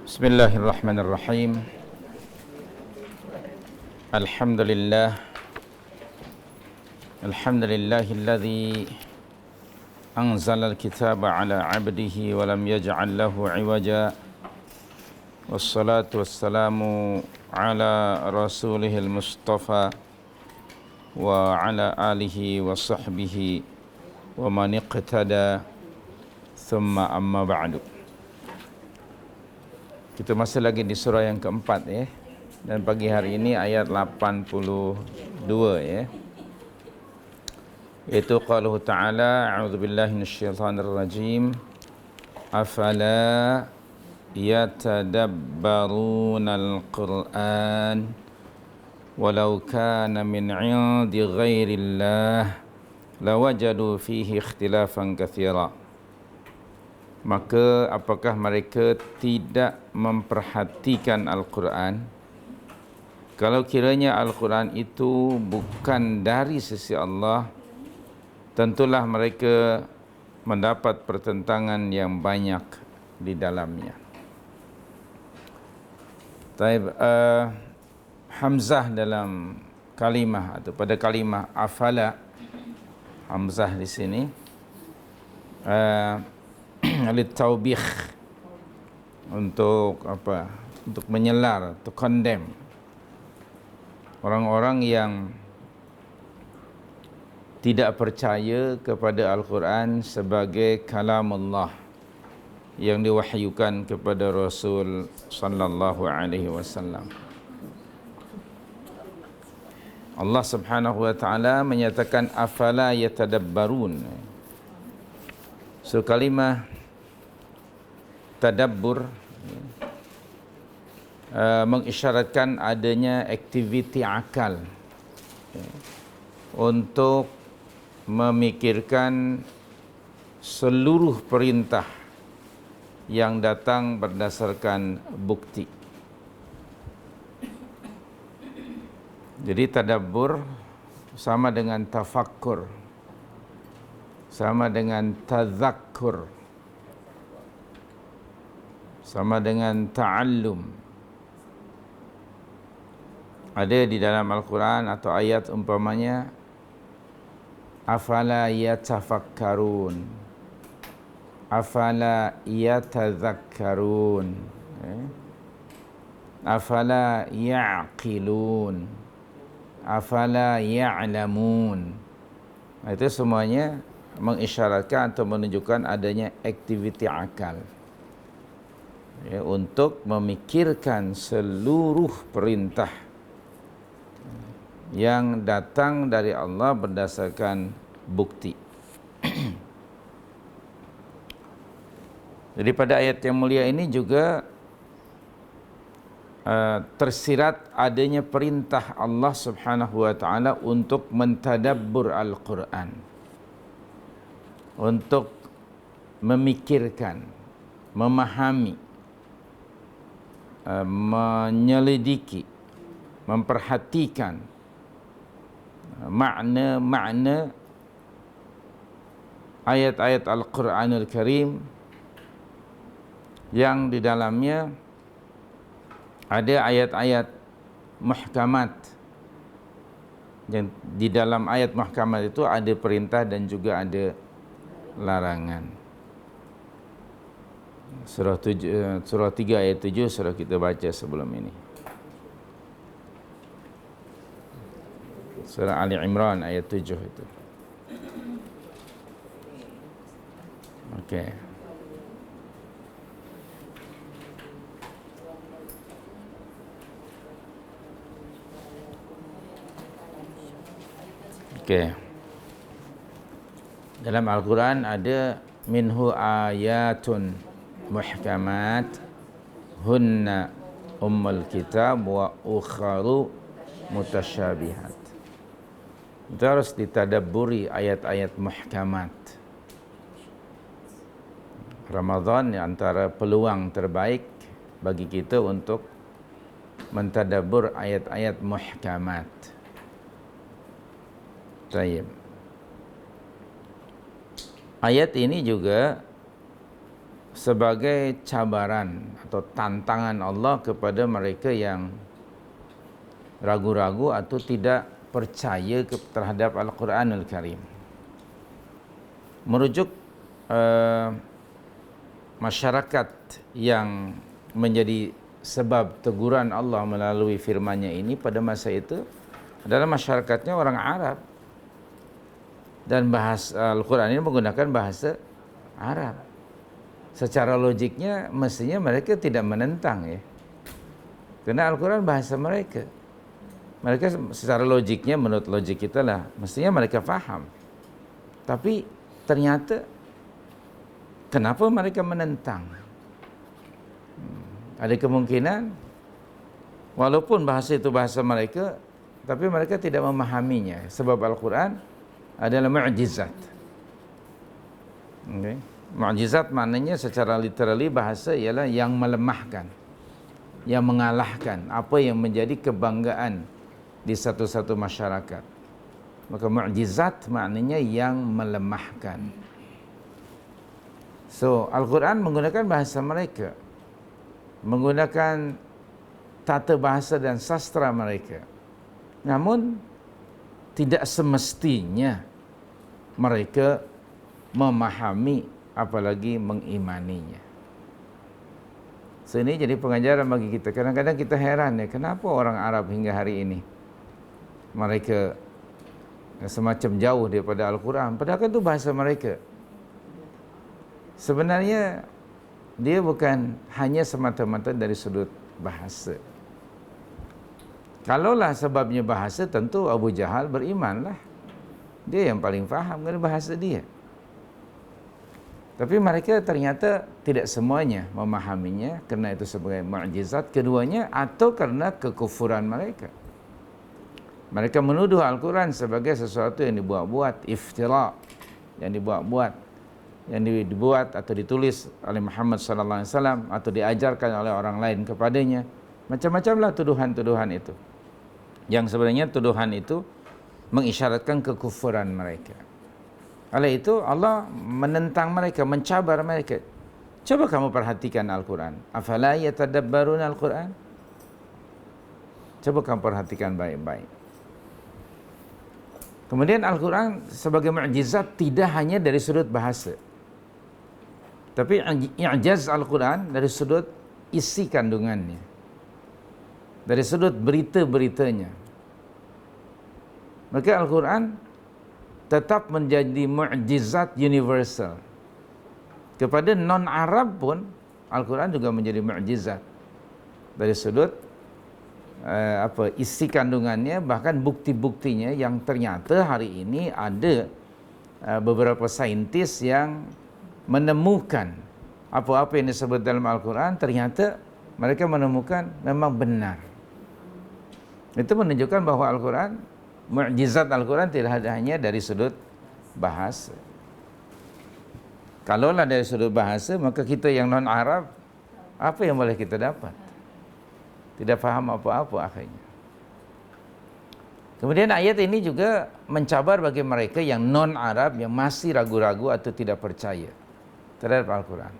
Bismillahirrahmanirrahim. Alhamdulillahilladzi anzalal kitaba ala 'abdihi wa lam yaj'al lahu 'iwaja. Wassalatu wassalamu ala rasulihil mustafa wa ala alihi wa sahbihi wa man iqtada thumma amma ba'du. Kita masih lagi di surah yang keempat ya. Dan pagi hari ini ayat 82 ya. Itu qaluhu ta'ala, a'udzubillahi minasyaitonir rajim. Afala yatadabbarunal Qur'an walau kana min 'indi ghairillah lawajadu fihi ikhtilafan katsira. Maka apakah mereka tidak memperhatikan Al-Quran? Kalau kiranya Al-Quran itu bukan dari sisi Allah, tentulah mereka mendapat pertentangan yang banyak di dalamnya. Hamzah dalam kalimah atau pada kalimah afala, hamzah di sini taubih, untuk apa? Untuk menyelar, to condemn orang-orang yang tidak percaya kepada Al-Quran sebagai kalam Allah yang diwahyukan kepada Rasul sallallahu alaihi wasallam. Allah Subhanahu wa taala menyatakan afala yatadabbarun. So kalimah tadabbur mengisyaratkan adanya aktiviti akal untuk memikirkan seluruh perintah yang datang berdasarkan bukti. Jadi tadabbur sama dengan tafakkur, sama dengan tazakkur, sama dengan ta'allum. Ada di dalam Al-Quran atau ayat umpamanya afala yatafakkarun, afala yatazakkarun, afala ya'qilun, afala ya'lamun. Itu semuanya mengisyaratkan atau menunjukkan adanya aktiviti akal ya, untuk memikirkan seluruh perintah yang datang dari Allah berdasarkan bukti. Jadi pada ayat yang mulia ini juga tersirat adanya perintah Allah Subhanahu wa taala untuk mentadabbur Al-Quran, untuk memikirkan, memahami, menyelidiki, memperhatikan makna-makna ayat-ayat Al-Quranul Karim yang di dalamnya ada ayat-ayat muhkamat. Yang di dalam ayat muhkamat itu ada perintah dan juga ada larangan. Surah 3 ayat 7 surah kita baca sebelum ini. Surah Ali Imran ayat 7 itu. Okey. Okey. Dalam Al-Quran ada minhu ayatun muhkamat hunna ummul kitab wa ukharu mutasyabihat. Itu harus ditadabburi ayat-ayat muhkamat. Ramadan antara peluang terbaik bagi kita untuk mentadabbur ayat-ayat muhkamat. Baik. Ayat ini juga sebagai cabaran atau tantangan Allah kepada mereka yang ragu-ragu atau tidak percaya terhadap Al-Quranul Karim. Merujuk masyarakat yang menjadi sebab teguran Allah melalui firman-Nya ini pada masa itu adalah masyarakatnya orang Arab, dan bahasa Al-Quran ini menggunakan bahasa Arab. Secara logiknya mestinya mereka tidak menentang, ya, karena Al-Quran bahasa mereka. Mereka secara logiknya, menurut logik kita lah, mestinya mereka faham. Tapi ternyata kenapa mereka menentang? Ada kemungkinan walaupun bahasa itu bahasa mereka, tapi mereka tidak memahaminya, sebab Al-Quran adalah mu'jizat. Okay. Mu'jizat maknanya secara literally bahasa ialah yang melemahkan, yang mengalahkan apa yang menjadi kebanggaan di satu-satu masyarakat. Maka mu'jizat maknanya yang melemahkan. So, Al-Quran menggunakan bahasa mereka, menggunakan tata bahasa dan sastra mereka. Namun tidak semestinya mereka memahami apalagi mengimaninya. So, ini jadi pengajaran bagi kita. Kadang-kadang kita heran, ya, kenapa orang Arab hingga hari ini mereka semacam jauh daripada Al-Quran, padahal kan itu bahasa mereka. Sebenarnya dia bukan hanya semata-mata dari sudut bahasa. Kalaulah sebabnya bahasa, tentu Abu Jahal berimanlah. Dia yang paling faham dengan bahasa dia. Tapi mereka ternyata tidak semuanya memahaminya, kerana itu sebagai mukjizat keduanya, atau karena kekufuran mereka. Mereka menuduh Al-Quran sebagai sesuatu yang dibuat-buat, iftira, yang dibuat-buat, yang dibuat atau ditulis oleh Muhammad sallallahu alaihi wasallam atau diajarkan oleh orang lain kepadanya. Macam-macamlah tuduhan-tuduhan itu, yang sebenarnya tuduhan itu mengisyaratkan kekufuran mereka. Oleh itu Allah menentang mereka, mencabar mereka. Coba kamu perhatikan Al-Quran. Afala yatadabbaruna Al-Quran? Coba kamu perhatikan baik-baik. Kemudian Al-Quran sebagai mukjizat tidak hanya dari sudut bahasa, tapi i'jaz Al-Quran dari sudut isi kandungannya, dari sudut berita-beritanya. Maka Al-Quran tetap menjadi mukjizat universal. Kepada non-Arab pun Al-Quran juga menjadi mukjizat dari sudut isi kandungannya, bahkan bukti-buktinya, yang ternyata hari ini ada beberapa saintis yang menemukan apa-apa yang disebut dalam Al-Quran, ternyata mereka menemukan memang benar. Itu menunjukkan bahwa Al-Quran, mukjizat Al-Quran tidak hanya dari sudut bahasa. Kalaulah dari sudut bahasa, maka kita yang non-Arab, apa yang boleh kita dapat? Tidak faham apa-apa akhirnya. Kemudian ayat ini juga mencabar bagi mereka yang non-Arab, yang masih ragu-ragu atau tidak percaya terhadap Al-Quran.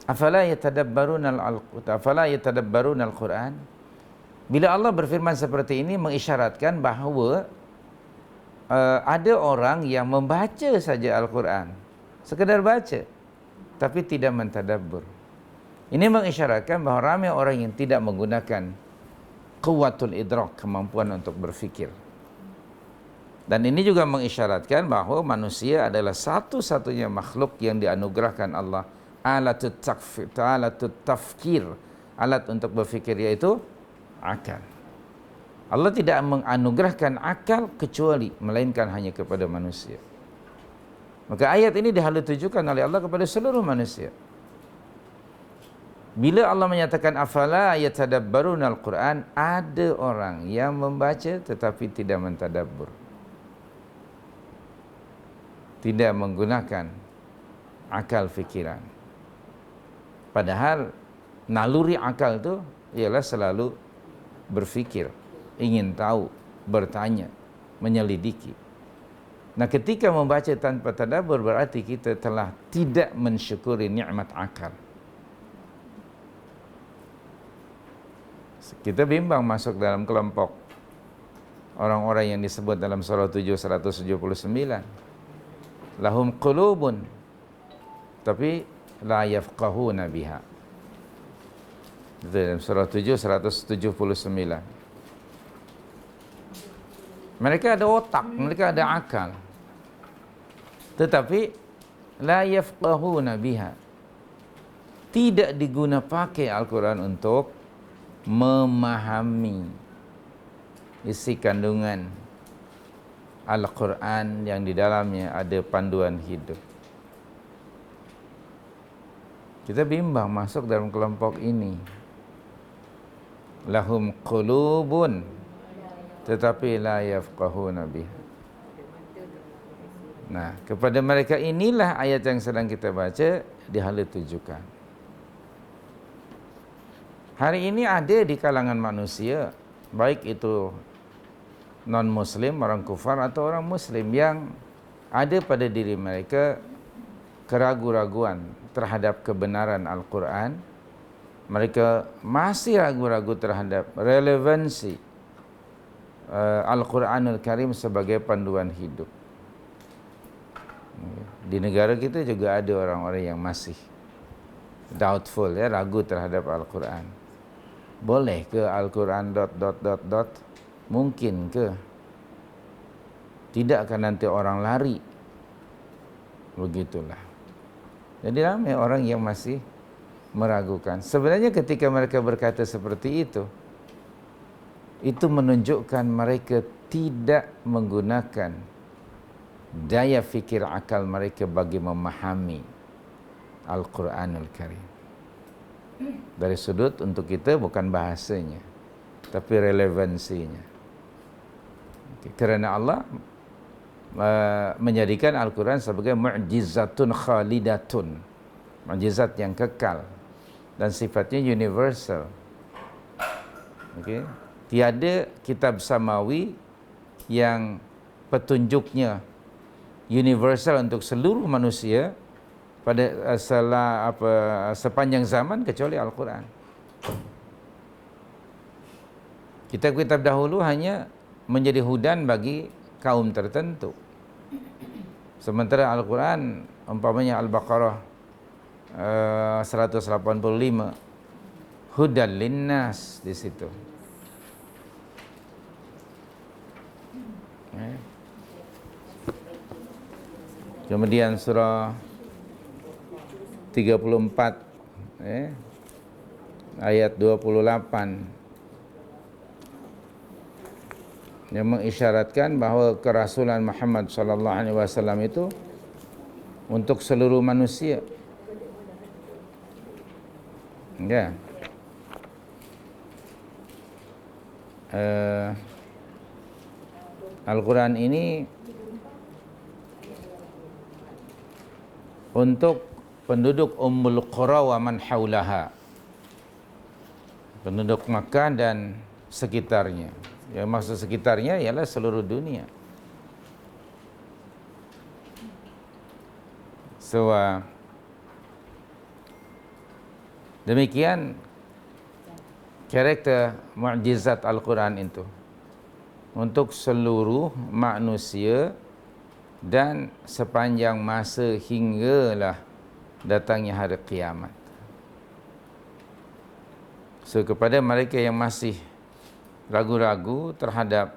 Afala yatadabbaruna Al-Quran? Bila Allah berfirman seperti ini, mengisyaratkan bahawa ada orang yang membaca saja Al-Quran, sekedar baca, tapi tidak mentadabbur. Ini mengisyaratkan bahawa ramai orang yang tidak menggunakan quwwatul idrak, kemampuan untuk berfikir. Dan ini juga mengisyaratkan bahawa manusia adalah satu-satunya makhluk yang dianugerahkan Allah alatut tafkir, alat untuk berfikir, yaitu akal. Allah tidak menganugerahkan akal kecuali melainkan hanya kepada manusia. Maka ayat ini ditujukan oleh Allah kepada seluruh manusia. Bila Allah menyatakan afala yatadabbaruna Al-Quran, ada orang yang membaca tetapi tidak mentadabbur, tidak menggunakan akal fikiran. Padahal naluri akal itu ialah selalu berfikir, ingin tahu, bertanya, menyelidiki. Nah, ketika membaca tanpa tadabbur berarti kita telah tidak mensyukuri nikmat akal. Kita bimbang masuk dalam kelompok orang-orang yang disebut dalam surah 7 179. Lahum qulubun tapi la yafqahuna biha. Itu dalam surah 7 179. Mereka ada otak, mereka ada akal, tetapi la yafqahuna biha, tidak diguna pakai Al-Quran untuk memahami isi kandungan Al-Quran yang di dalamnya ada panduan hidup. Kita bimbang masuk dalam kelompok ini. Lahum qulubun tetapi la yafqahuna biha. Nah, kepada mereka inilah ayat yang sedang kita baca dihala tujukan. Hari ini ada di kalangan manusia, baik itu non-muslim, orang kufar atau orang muslim, yang ada pada diri mereka keraguan-raguan terhadap kebenaran Al-Quran. Mereka masih ragu-ragu terhadap relevansi Al-Quranul Karim sebagai panduan hidup. Di negara kita juga ada orang-orang yang masih doubtful, ya, ragu terhadap Al-Quran. Boleh ke Al-Quran ... Mungkin ke? Tidak akan nanti orang lari? Begitulah. Jadi ramai orang yang masih meragukan. Sebenarnya ketika mereka berkata seperti itu menunjukkan mereka tidak menggunakan daya fikir akal mereka bagi memahami Al-Quranul Karim. Dari sudut untuk kita bukan bahasanya, tapi relevansinya. Kerana Allah menjadikan Al-Quran sebagai mu'jizatun khalidatun, mukjizat yang kekal dan sifatnya universal. Okay. Tiada kitab samawi yang petunjuknya universal untuk seluruh manusia pada sepanjang zaman kecuali Al-Quran. Kitab-kitab dahulu hanya menjadi hudan bagi kaum tertentu. Sementara Al-Quran, umpamanya Al-Baqarah 185, hudan linnas di situ. Kemudian surah 34 ayat 28 yang mengisyaratkan bahawa kerasulan Muhammad sallallahu alaihi wasallam itu untuk seluruh manusia. Ya. Al-Quran ini untuk penduduk Ummul Qura wa man haulaha, penduduk Makkah dan sekitarnya. Yang maksud sekitarnya ialah seluruh dunia. So, demikian karakter mukjizat Al-Quran itu untuk seluruh manusia dan sepanjang masa hinggalah datangnya hari kiamat. So, kepada mereka yang masih ragu-ragu terhadap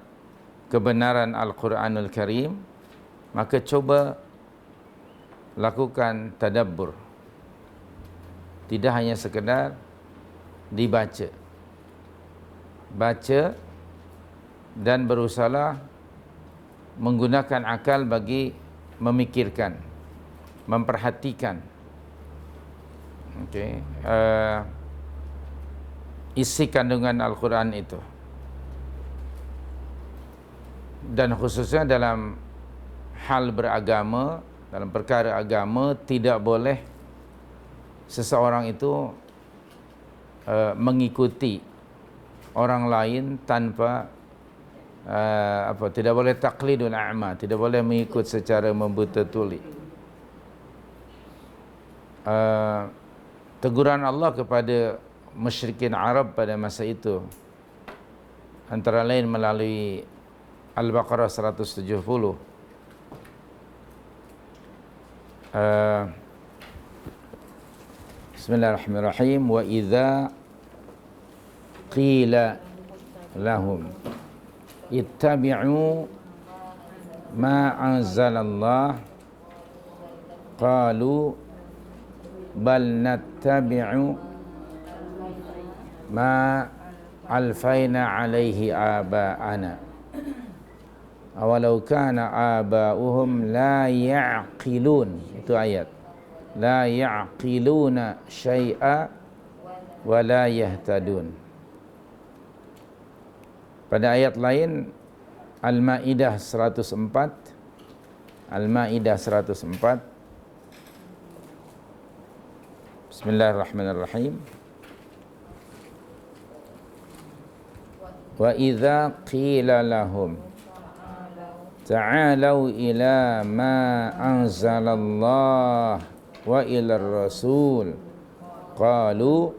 kebenaran Al-Quranul Karim, maka coba lakukan tadabbur. Tidak hanya sekedar dibaca. Baca dan berusaha menggunakan akal bagi memikirkan, memperhatikan isi kandungan Al-Quran itu. Dan khususnya dalam hal beragama, dalam perkara agama, tidak boleh seseorang itu mengikuti orang lain tanpa tidak boleh taqlidul a'ma, tidak boleh mengikut secara membuta tuli. Teguran Allah kepada musyrikin Arab pada masa itu antara lain melalui Al-Baqarah 170. Bismillahirrahmanirrahim. Wa idza qila lahum ittabi'u ma anzalallah qalu bal nattabi'u ma alfaina alaihi aba'ana awalau kana aba'uhum la ya'qilun. Itu ayat la ya'qiluna syai'a wa la yahtadun. Pada ayat lain Al-Maidah 104, Al-Maidah 104, Bismillahirrahmanirrahim. Wa idza qila lahum ta'alu ila ma anzalallah wa ila rasul qalu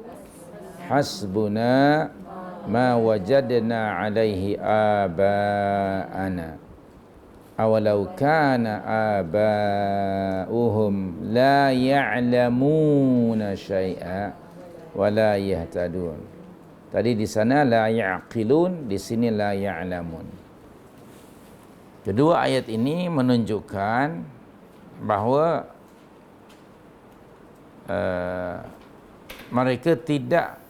hasbuna ma wajadna alaihi aba'ana awalau kana aba'uhum la ya'lamuna syai'a wa la yahtadun. Tadi di sana la ya'qilun, di sini la ya'lamun. Kedua ayat ini menunjukkan bahawa mereka tidak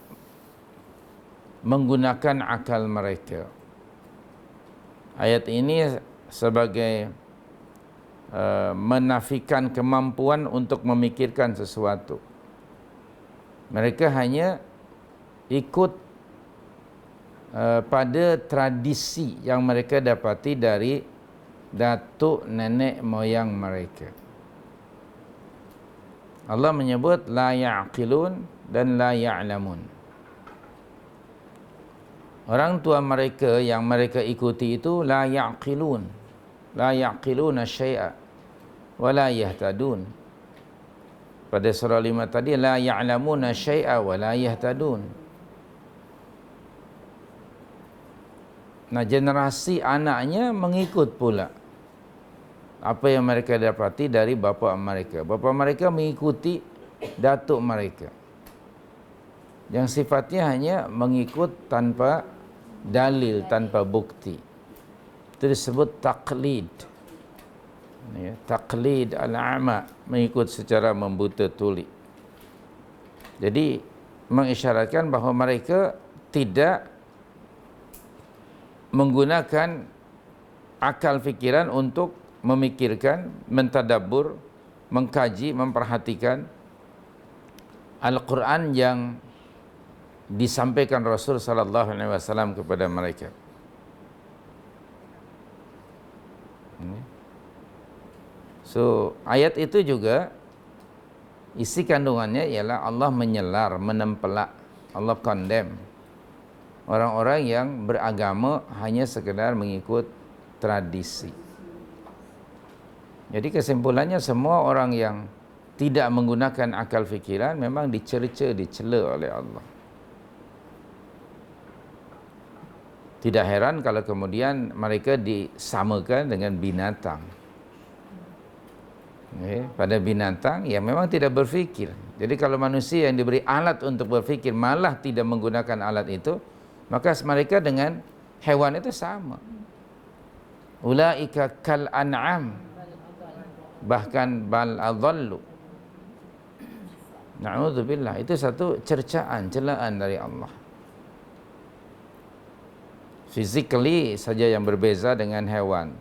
menggunakan akal mereka. Ayat ini sebagai menafikan kemampuan untuk memikirkan sesuatu. Mereka hanya ikut pada tradisi yang mereka dapati dari datuk nenek moyang mereka. Allah menyebut la ya'qilun dan la ya'lamun. Orang tua mereka yang mereka ikuti itu la ya'qilun, la ya'qiluna syai'a wa la yahtadun. Pada surah 5 tadi la ya'lamuna syai'a wa la yahtadun. Nah, generasi anaknya mengikut pula apa yang mereka dapati dari bapa mereka. Bapa mereka mengikuti datuk mereka, yang sifatnya hanya mengikut tanpa dalil, tanpa bukti. Itu disebut taqlid. Ya, taqlid al-a'ma, mengikut secara membuta tuli. Jadi mengisyaratkan bahawa mereka tidak menggunakan akal fikiran untuk memikirkan, mentadabbur, mengkaji, memperhatikan Al-Quran yang disampaikan Rasul sallallahu alaihi wasallam kepada mereka. So, ayat itu juga isi kandungannya ialah Allah menyelar, menempelak, Allah condemn orang-orang yang beragama hanya sekedar mengikut tradisi. Jadi kesimpulannya semua orang yang tidak menggunakan akal fikiran memang dicerca, dicela oleh Allah. Tidak heran kalau kemudian mereka disamakan dengan binatang. Pada binatang yang memang tidak berfikir. Jadi kalau manusia yang diberi alat untuk berfikir malah tidak menggunakan alat itu, maka mereka dengan hewan itu sama. Ulaika kal an'am, bahkan bal adallu. Na'udzubillah. Itu satu cercaan, celaan dari Allah. Physically saja yang berbeza dengan hewan,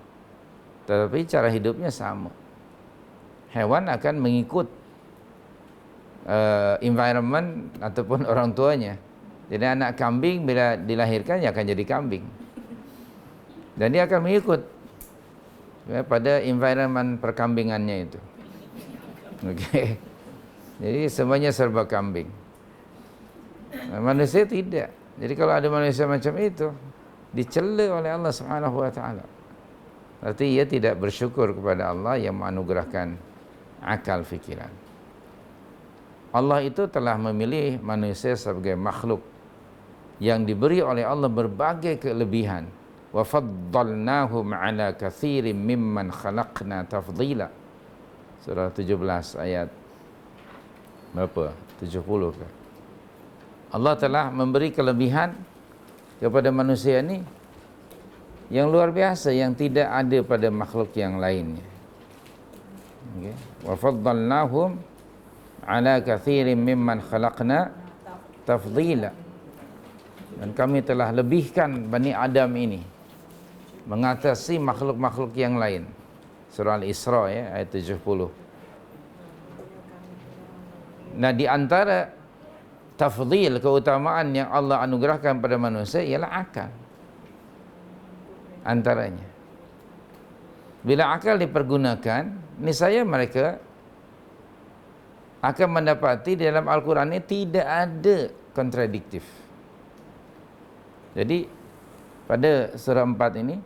tetapi cara hidupnya sama. Hewan akan mengikut environment ataupun orang tuanya. Jadi anak kambing bila dilahirkan ya akan jadi kambing, dan dia akan mengikut pada environment perkambingannya itu. Okey. Jadi semuanya serba kambing. Manusia tidak. Jadi kalau ada manusia macam itu, dicela oleh Allah Subhanahu wa taala. Berarti ia tidak bersyukur kepada Allah yang menganugerahkan akal fikiran. Allah itu telah memilih manusia sebagai makhluk yang diberi oleh Allah berbagai kelebihan. Wa faddalnahum ala katsirin mimman khalaqna tafdila. Surah 17 ayat berapa? 70 ke? Allah telah memberi kelebihan kepada manusia ini yang luar biasa, yang tidak ada pada makhluk yang lainnya. Okay. Wa faddalnahum ala katsirin mimman khalaqna tafdila. Dan kami telah lebihkan Bani Adam ini mengatasi makhluk-makhluk yang lain. Surah Al-Isra ya, ayat 70. Nah, di antara tafdhil, keutamaan yang Allah anugerahkan pada manusia ialah akal. Antaranya, bila akal dipergunakan, niscaya mereka akan mendapati di dalam Al-Quran ini tidak ada kontradiktif. Jadi pada surah 4 ini,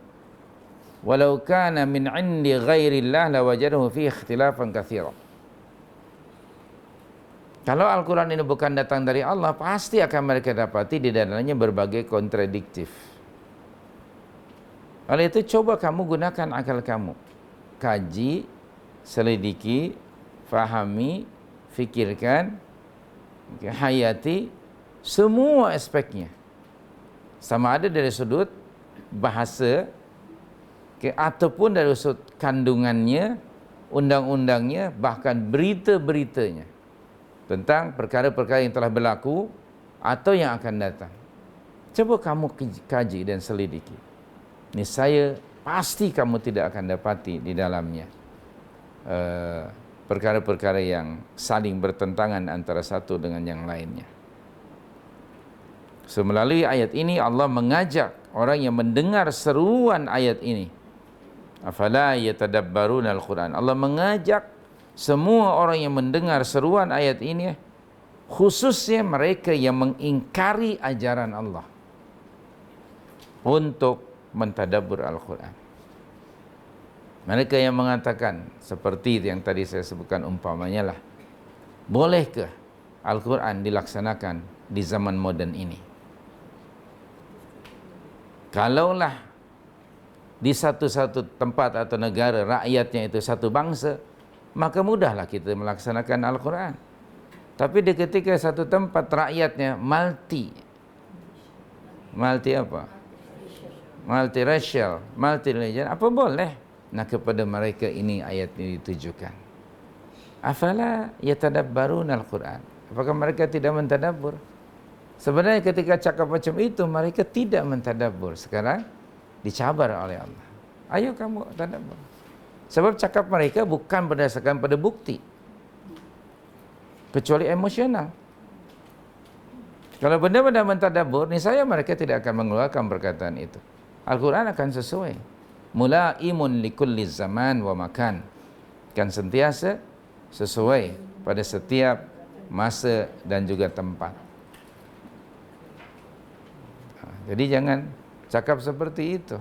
walau kana min 'indi ghairillah lawajadahu fi ikhtilafan katsira. Kalau Al-Quran ini bukan datang dari Allah, pasti akan mereka dapati di dalamnya berbagai kontradiktif. Oleh itu, coba kamu gunakan akal kamu. Kaji, selidiki, fahami, fikirkan, hayati semua aspeknya. Sama ada dari sudut bahasa ataupun dari sudut kandungannya, undang-undangnya, bahkan berita-beritanya tentang perkara-perkara yang telah berlaku atau yang akan datang. Coba kamu kaji dan selidiki. Niscaya pasti kamu tidak akan dapati di dalamnya perkara-perkara yang saling bertentangan antara satu dengan yang lainnya. So, melalui ayat ini Allah mengajak orang yang mendengar seruan ayat ini, afala yatadabbaruna al-Quran. Allah mengajak semua orang yang mendengar seruan ayat ini, khususnya mereka yang mengingkari ajaran Allah, untuk mentadabbur Al-Quran. Mereka yang mengatakan seperti yang tadi saya sebutkan umpamanya lah, bolehkah Al-Quran dilaksanakan di zaman moden ini? Kalaulah di satu-satu tempat atau negara rakyatnya itu satu bangsa, maka mudahlah kita melaksanakan Al-Quran. Tapi di ketika satu tempat rakyatnya multi apa? Multiracial, multi-religion, apa boleh? Nah, kepada mereka ini ayat ini ditujukan. Afala yatadabbaruna al-Quran. Apakah mereka tidak mentadabbur? Sebenarnya ketika cakap macam itu, mereka tidak mentadabbur. Sekarang dicabar oleh Allah. Ayo kamu tadabbur. Sebab cakap mereka bukan berdasarkan pada bukti, kecuali emosional. Kalau benar-benar mentadabbur, niscaya mereka tidak akan mengeluarkan perkataan itu. Al-Quran akan sesuai. Mulaimun likulli zaman wa makan. Kan sentiasa sesuai pada setiap masa dan juga tempat. Jadi jangan cakap seperti itu.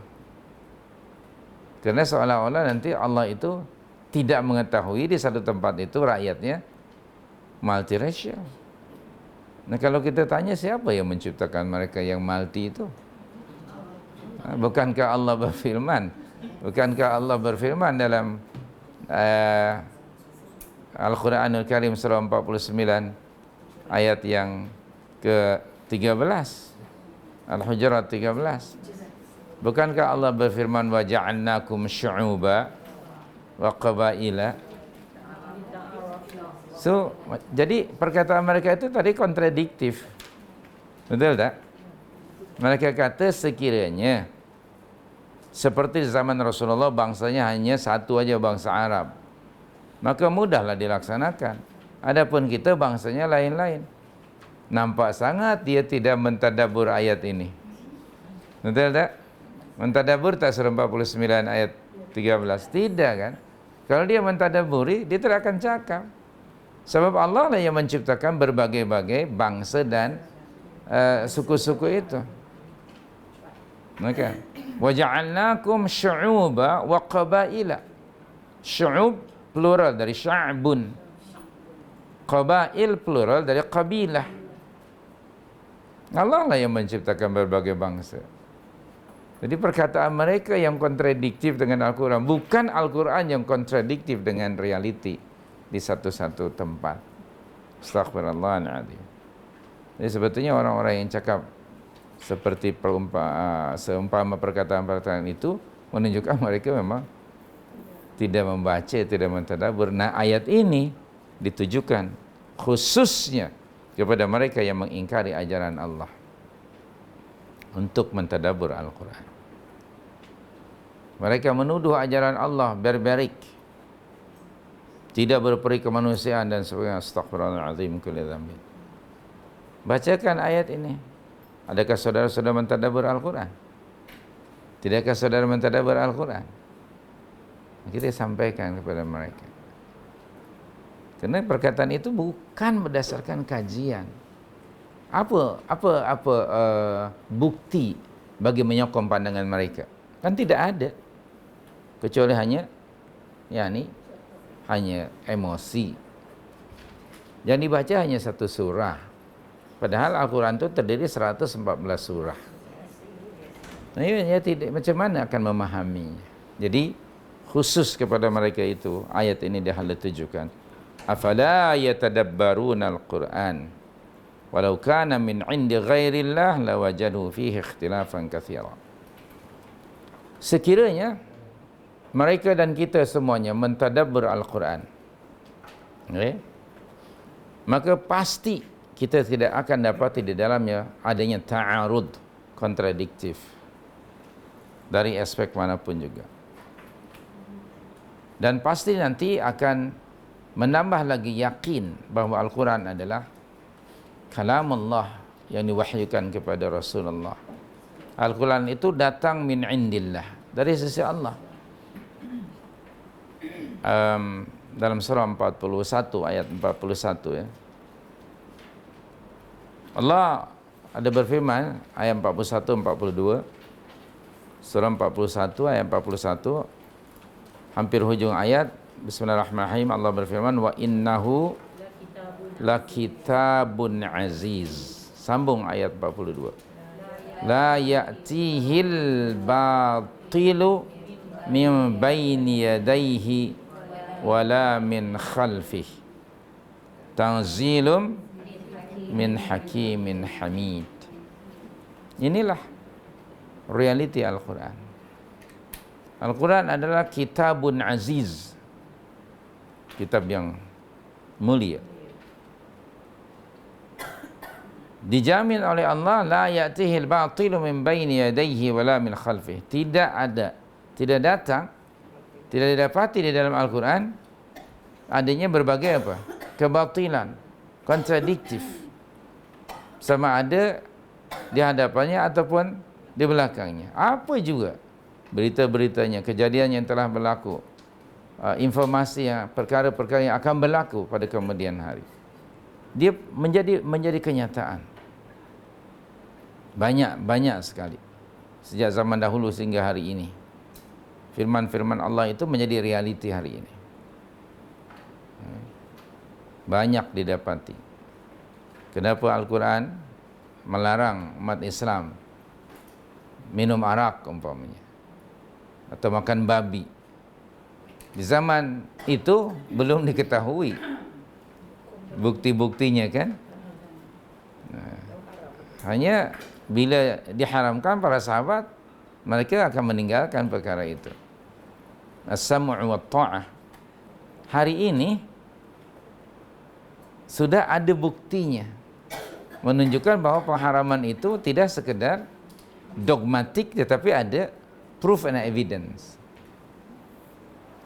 Karena seolah-olah nanti Allah itu tidak mengetahui di satu tempat itu rakyatnya multiracial. Nah, kalau kita tanya siapa yang menciptakan mereka yang multi itu? Bukankah Allah berfirman? Bukankah Allah berfirman dalam Al-Quranul Karim surah 49 ayat yang ke-13, Al-Hujurat 13. Bukankah Allah berfirman wa ja'alnakum syu'uba wa qabaila? So, jadi perkataan mereka itu tadi kontradiktif. Betul tak? Mereka kata sekiranya seperti zaman Rasulullah bangsanya hanya satu aja, bangsa Arab, maka mudahlah dilaksanakan. Adapun kita bangsanya lain-lain. Nampak sangat dia tidak mentadabbur ayat ini. Betul tak? Mentadabbur tak surah 49 ayat 13? Tidak kan? Kalau dia mentadabburi, dia tidak akan cakap. Sebab Allah lah yang menciptakan berbagai-bagai bangsa dan suku-suku itu. Maka waja'alnakum syu'uba wa qabaila. Syu'ub plural dari sya'bun. Qabail plural dari qabilah. Allah lah yang menciptakan berbagai bangsa. Jadi perkataan mereka yang kontradiktif dengan Al-Quran, bukan Al-Quran yang kontradiktif dengan realiti di satu-satu tempat. Astaghfirullahaladzim. Jadi sebetulnya orang-orang yang cakap seperti seumpama perkataan-perkataan itu menunjukkan mereka memang tidak membaca, tidak mentadabbur. Nah, ayat ini ditujukan khususnya kepada mereka yang mengingkari ajaran Allah untuk mentadabbur Al-Quran. Mereka menuduh ajaran Allah barbarik, tidak berperi kemanusiaan dan sebagainya. Astaghfirullahaladzim kulli dzambin. Bacakan ayat ini. Adakah saudara-saudara mentadabbur Al-Quran? Tidakkah saudara mentadabbur Al-Quran? Kita sampaikan kepada mereka. Karena perkataan itu bukan berdasarkan kajian. Apa bukti bagi menyokong pandangan mereka? Kan tidak ada. Kecuali hanya emosi. Yang dibaca hanya satu surah. Padahal Al-Quran itu terdiri 114 surah. Nah, ya tidak, macam mana akan memahaminya? Jadi khusus kepada mereka itu ayat ini ditujukan. Afala yatadabbaruna al-Qur'an walau kana min 'indi ghairillah lawajadu fihi ikhtilafan katsira. Sekiranya mereka dan kita semuanya mentadabbur Al-Quran, okay, maka pasti kita tidak akan dapat di dalamnya adanya ta'arud, kontradiktif dari aspek manapun juga. Dan pasti nanti akan menambah lagi yakin bahawa Al-Quran adalah kalam Allah yang diwahyukan kepada Rasulullah. Al-Quran itu datang min indillah, dari sisi Allah. Dalam surah 41 ayat 41 ya. Allah ada berfirman ayat 41-42, surah 41 ayat 41, hampir hujung ayat. Bismillahirrahmanirrahim. Allah berfirman, wa innahu lakitabun aziz. Sambung ayat 42. La ya'tihil batilu min baini yadayhi wala min khalfih. Tanzilum min hakimin hamid. Inilah realiti Al-Quran. Al-Quran adalah kitabun aziz, kitab yang mulia, dijamin oleh Allah, la ya'tihil batilu min baini yadayhi wala min khalfih. Tidak datang, tidak didapati di dalam Al-Quran adanya berbagai kebatilan, kontradiktif, sama ada di hadapannya ataupun di belakangnya. Apa juga berita-beritanya, kejadian yang telah berlaku, informasi yang perkara-perkara yang akan berlaku pada kemudian hari, dia menjadi kenyataan. Banyak sekali sejak zaman dahulu sehingga hari ini. Firman-firman Allah itu menjadi realiti hari ini. Banyak didapati. Kenapa Al-Quran melarang umat Islam minum arak umpamanya, atau makan babi? Di zaman itu belum diketahui bukti-buktinya kan. Hanya bila diharamkan, para sahabat mereka akan meninggalkan perkara itu. As-sam'u wa ta'ah. Hari ini sudah ada buktinya menunjukkan bahwa pengharaman itu tidak sekedar dogmatik, tetapi ada proof and evidence.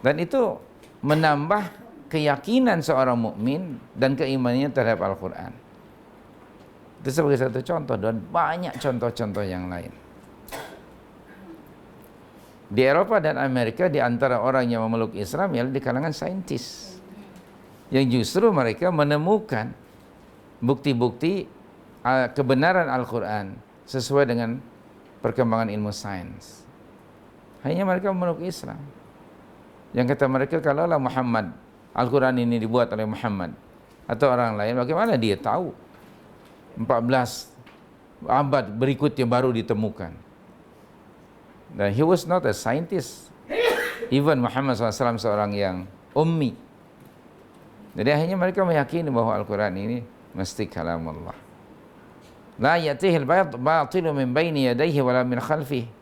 Dan itu menambah keyakinan seorang mukmin dan keimanannya terhadap Al-Quran. Itu sebagai satu contoh, dan banyak contoh-contoh yang lain. Di Eropa dan Amerika, di antara orang yang memeluk Islam ialah di kalangan saintis, yang justru mereka menemukan bukti-bukti kebenaran Al-Quran sesuai dengan perkembangan ilmu sains. Hanya mereka memeluk Islam. Yang kata mereka, kalaulah Muhammad, Al-Quran ini dibuat oleh Muhammad atau orang lain, bagaimana dia tahu 14 abad berikutnya baru ditemukan. Dan he was not a scientist. Even Muhammad SAW seorang yang ummi. Jadi akhirnya mereka meyakini bahwa Al-Quran ini mesti kalam Allah. La ya'tihil batilu min baini yadayhi wala min khalfihi.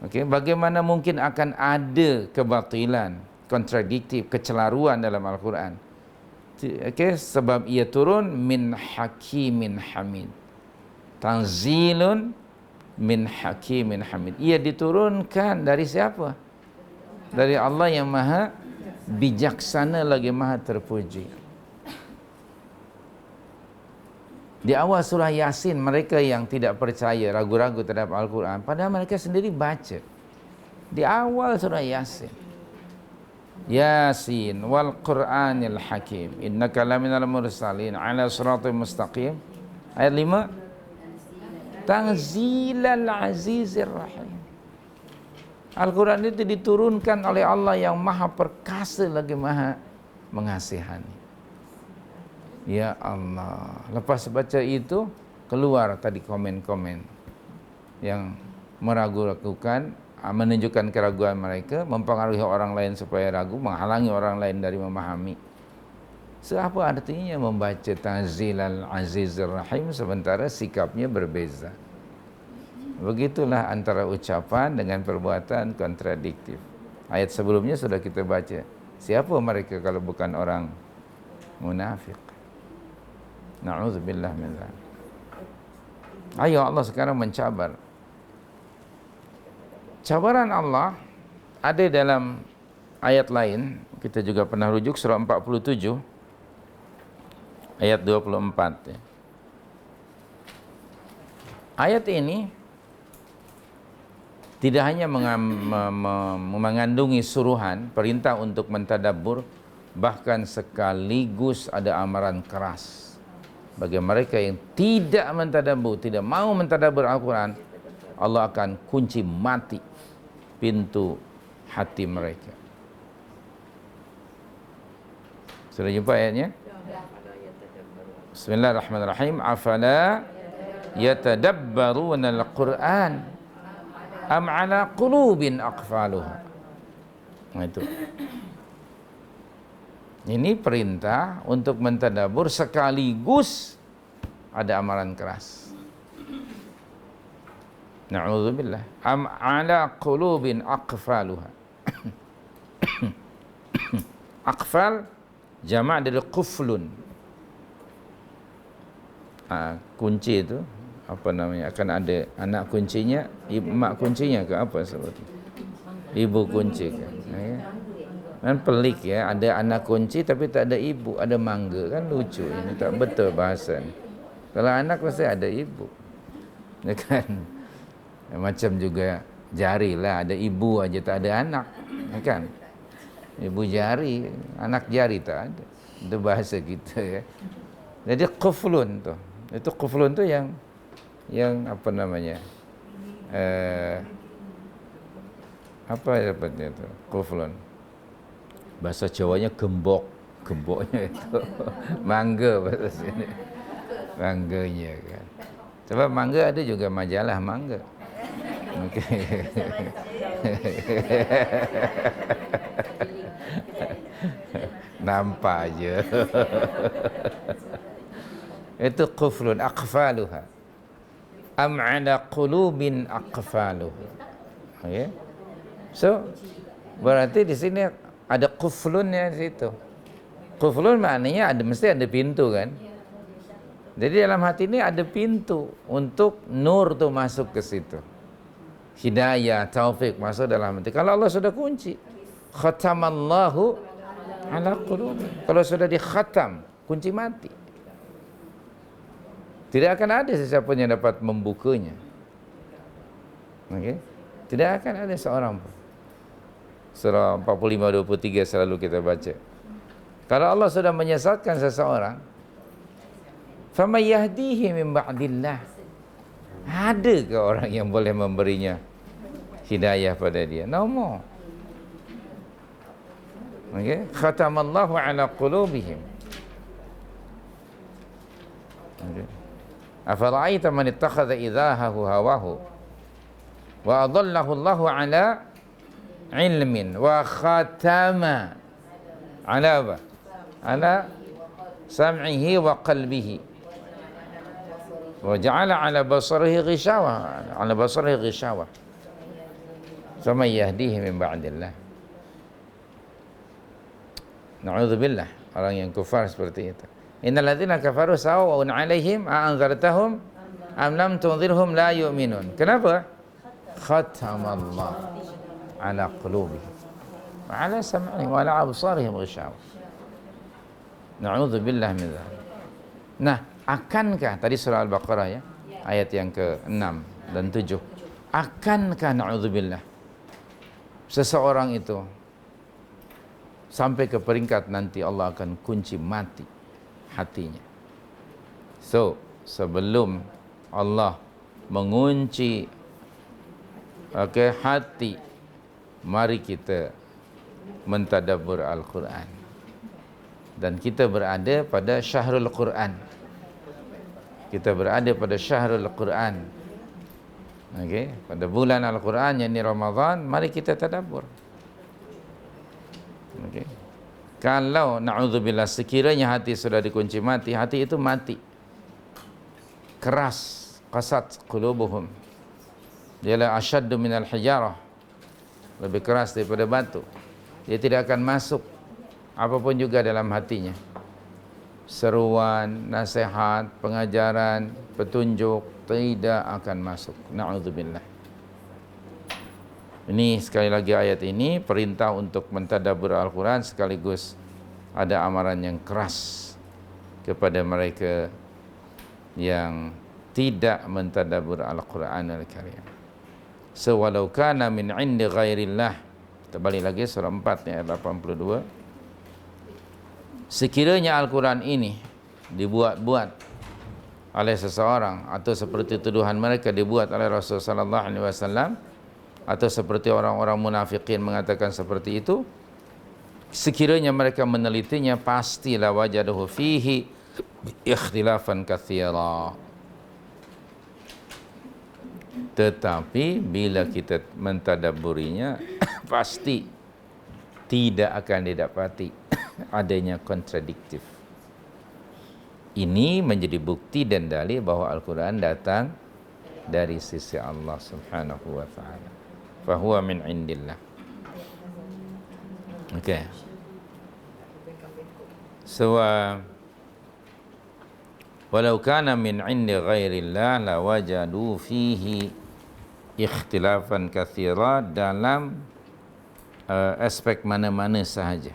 Okey, bagaimana mungkin akan ada kebatilan, kontradiktif, kecelaruan dalam Al-Quran? Okey, sebab ia turun min hakimin hamid. Tanzilun min hakimin hamid. Ia diturunkan dari siapa? Dari Allah yang maha bijaksana lagi maha terpuji. Di awal surah Yasin, mereka yang tidak percaya, ragu-ragu terhadap Al-Quran, padahal mereka sendiri baca. Di awal surah Yasin, Yasin wal Qur'anil Hakim, innaka laminal mursalin ala siratal mustaqim. Ayat 5, Tanzilal Azizir Rahim. Al-Quran itu diturunkan oleh Allah yang maha perkasa lagi maha mengasihani. Ya Allah. Lepas baca itu, keluar tadi komen-komen yang meragukan, menunjukkan keraguan mereka, mempengaruhi orang lain supaya ragu, menghalangi orang lain dari memahami. Apa artinya membaca Tanzilal Azizir Rahim sementara sikapnya berbeza? Begitulah antara ucapan dengan perbuatan kontradiktif. Ayat sebelumnya sudah kita baca. Siapa mereka kalau bukan orang munafik? Na'udzubillah min dzalik. Ayo Allah sekarang mencabar. Cabaran Allah ada dalam ayat lain. Kita juga pernah rujuk surah 47 ayat 24. Ayat ini tidak hanya mengandungi suruhan, perintah untuk mentadabbur, bahkan sekaligus ada amaran keras bagi mereka yang tidak mentadabbur, tidak mau mentadabbur Al-Quran. Allah akan kunci mati pintu hati mereka. Sudah jumpa ayatnya? Bismillahirrahmanirrahim. Afala yatadabbaruna al-Quran am ala qulubin aqfaluha. Nah, itu. Ini perintah untuk mentadabbur sekaligus ada amaran keras. Na'udzubillah. Am ala qulubin aqfaluha. Aqfal jamak dari quflun. Kunci itu apa namanya? Akan ada anak kuncinya, mak kuncinya ke apa sebetulnya? Ibu kunci kan. Kan pelik ya, ada anak kunci tapi tak ada ibu, ada mangga, kan lucu. Ini tak betul bahasa ni. Kalau anak pasti ada ibu, ya kan? Macam juga jari lah, ada ibu aja tak ada anak, ya kan? Ibu jari, anak jari tak ada. Itu bahasa kita ya. Jadi quflun tu, itu quflun tu yang apa namanya? Apa dapatnya tu? Quflun. Bahasa Jawanya gembok, gemboknya itu mangga bahasa sini, mangganya kan. Sebab mangga ada juga majalah mangga. Okay. Nampak aja. Itu quflun aqfaluha. Am ala qulubin aqfaluha. Okay. So berarti di sini ada quflunnya di situ. Quflun maknanya ada, mesti ada pintu kan. Jadi dalam hati ini ada pintu untuk nur tu masuk ke situ. Hidayah, taufik masuk dalam hati. Kalau Allah sudah kunci, khatamallahu ala qulubi. Kalau sudah dikhatam, kunci mati. Tidak akan ada sesiapa yang dapat membukanya. Okey? Tidak akan ada seorang pun. Surah 45-23 selalu kita baca. Kalau Allah sudah menyesatkan seseorang, faman yahdihi min ba'dillah. Ada ke orang yang boleh memberinya hidayah pada dia? No more. Okay? Khatamallahu ala qulubihim. Okay. Afara'aita man ittakhadha ilahahu hawahu wa adallahu Allahu ala ilmin wa khatama ala apa? Ala sam'ihi wa qalbihi wa ja'ala ala basarihi ghishawa faman yahdihi min ba'dillah. Na'udzubillah, orang yang kufar seperti itu. Innal ladzina kafaru sawa'un 'alaihim a anzartahum am lam tunzirhum la yu'minun. Kenapa? Khatamallahu ala qulubihim wa ala sam'ihim wa ala absarihim ghishawa. Na'udzubillah min dzalik. Nah, akankah tadi surah Al-Baqarah ya, ayat yang ke-6 dan 7. Akankah na'udzubillah seseorang itu sampai ke peringkat nanti Allah akan kunci mati hatinya. So, sebelum Allah mengunci hati, mari kita mentadabbur Al-Quran. Dan kita berada pada syahrul Quran. Kita berada pada syahrul Quran. Okey, pada bulan Al-Quran yang ini Ramadan, mari kita tadabbur. Okey. Kalau na'udzubillah sekiranya hati sudah dikunci mati, hati itu mati. Keras, qasat qulubuhum. Dialah asyaddu minal hijarah. Lebih keras daripada batu. Dia tidak akan masuk apapun juga dalam hatinya. Seruan, nasihat, pengajaran, petunjuk tidak akan masuk. Na'udzubillah. Ini sekali lagi ayat ini perintah untuk mentadabbur Al-Quran, sekaligus ada amaran yang keras kepada mereka yang tidak mentadabbur Al-Quran Al-Karim. Walau kana min 'indi ghairillah. Kita balik lagi surah 4 ayat 82. Sekiranya Al-Quran ini dibuat-buat oleh seseorang, atau seperti tuduhan mereka dibuat oleh Rasulullah sallallahu alaihi wasallam, atau seperti orang-orang munafikin mengatakan seperti itu, sekiranya mereka menelitinya, pastilah wajaduhu fihi ikhtilafan katsira. Tetapi bila kita mentadabburinya pasti tidak akan didapati adanya kontradiktif. Ini menjadi bukti dan dalil bahwa Al-Quran datang dari sisi Allah Subhanahu wa ta'ala. Fahuwa min indillah. Okay. So, walau kana min indi ghairillah la wajadu fihi ikhtilafan katsira, dalam aspek mana-mana sahaja.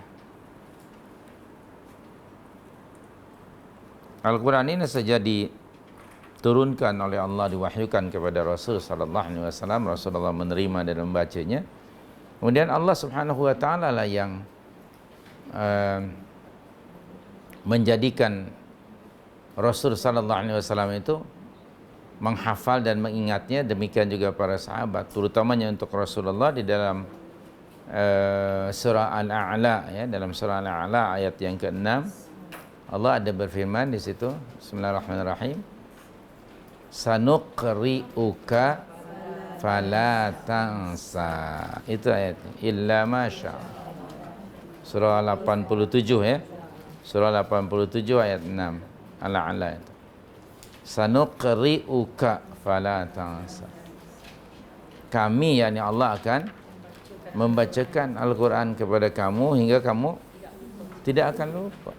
Al-Quran ini saja diturunkan oleh Allah, diwahyukan kepada Rasul sallallahu alaihi wasallam, Rasulullah menerima dan membacanya. Kemudian Allah Subhanahu wa taala lah yang menjadikan Rasul sallallahu alaihi wasallam itu menghafal dan mengingatnya, demikian juga para sahabat, terutamanya untuk Rasulullah di dalam surah Al-A'la ya, dalam surah Al-A'la ayat yang ke-6 Allah ada berfirman di situ, Bismillahirrahmanirrahim, sanuqri'uka fala tansa. Itu ayatnya, illa masya. Surah 87 ya. Surah 87 ayat 6. Al-A'la itu. Sanuqri'uka fala tansa. Kami, yakni Allah, akan membacakan Al-Quran kepada kamu hingga kamu tidak akan lupa.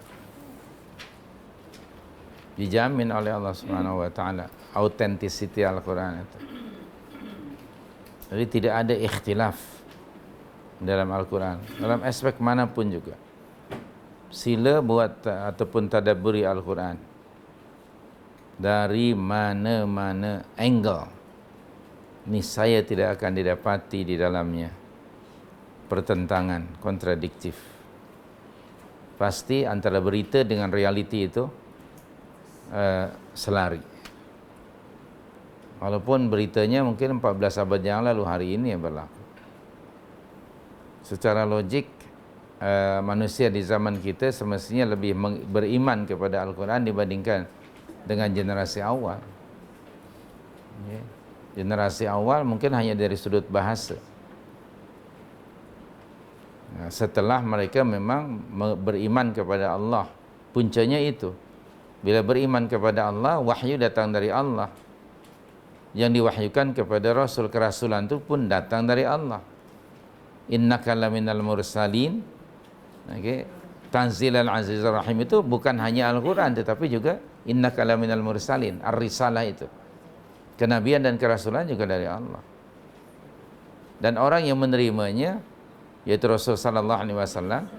Dijamin oleh Allah Subhanahu wa taala autentisiti Al-Quran itu. Jadi tidak ada ikhtilaf dalam Al-Quran, dalam aspek manapun juga. Sila buat ataupun tadabburi Al-Quran dari mana-mana angle, niscaya tidak akan didapati di dalamnya pertentangan, kontradiktif. Pasti antara berita dengan realiti itu selari. Walaupun beritanya mungkin 14 abad yang lalu, hari ini yang berlaku. Secara logik, manusia di zaman kita semestinya lebih beriman kepada Al-Quran dibandingkan dengan generasi awal. Generasi awal mungkin hanya dari sudut bahasa. Nah, setelah mereka memang beriman kepada Allah, puncanya itu. Bila beriman kepada Allah, wahyu datang dari Allah. Yang diwahyukan kepada Rasul, kerasulan itu pun datang dari Allah. Innaka laminal mursalin. Okay. Tanzilal azizir rahim itu bukan hanya Al-Quran, tetapi juga innaka laminal mursalin, ar-risalah itu. Kenabian dan kerasulan juga dari Allah. Dan orang yang menerimanya, yaitu Rasul sallallahu alaihi wasallam,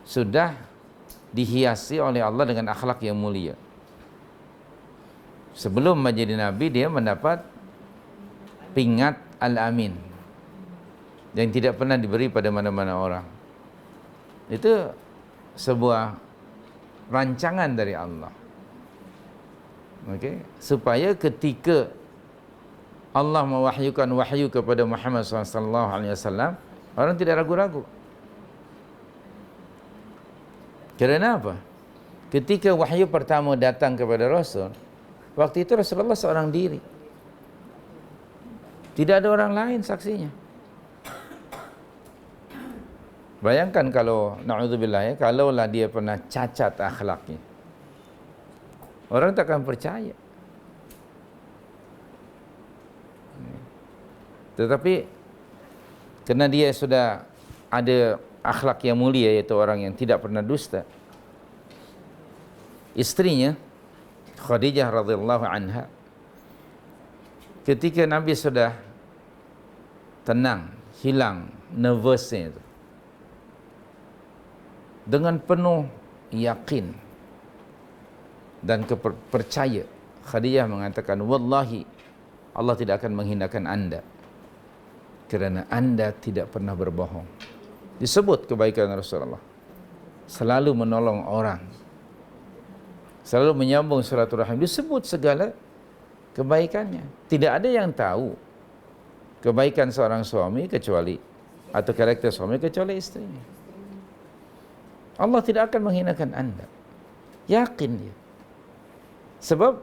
sudah dihiasi oleh Allah dengan akhlak yang mulia. Sebelum menjadi nabi, dia mendapat pingat al-amin yang tidak pernah diberi pada mana-mana orang. Itu sebuah rancangan dari Allah. Okay? Supaya ketika Allah mewahyukan wahyu kepada Muhammad SAW, orang tidak ragu-ragu. Kerana apa? Ketika wahyu pertama datang kepada Rasul, waktu itu Rasulullah seorang diri. Tidak ada orang lain saksinya. Bayangkan kalau, na'udzubillah ya, kalaulah dia pernah cacat akhlaknya, orang tak akan percaya. Tetapi kerana dia sudah ada akhlak yang mulia, iaitu orang yang tidak pernah dusta, istrinya Khadijah radhiyallahu anha, ketika Nabi sudah tenang, hilang nervousnya itu, dengan penuh yakin dan percaya, Khadijah mengatakan, wallahi Allah tidak akan menghinakan anda kerana anda tidak pernah berbohong. Disebut kebaikan Rasulullah, selalu menolong orang, selalu menyambung silaturahim, disebut segala kebaikannya. Tidak ada yang tahu kebaikan seorang suami kecuali, atau karakter suami kecuali istrinya. Allah tidak akan menghinakan anda. Yakin dia. Sebab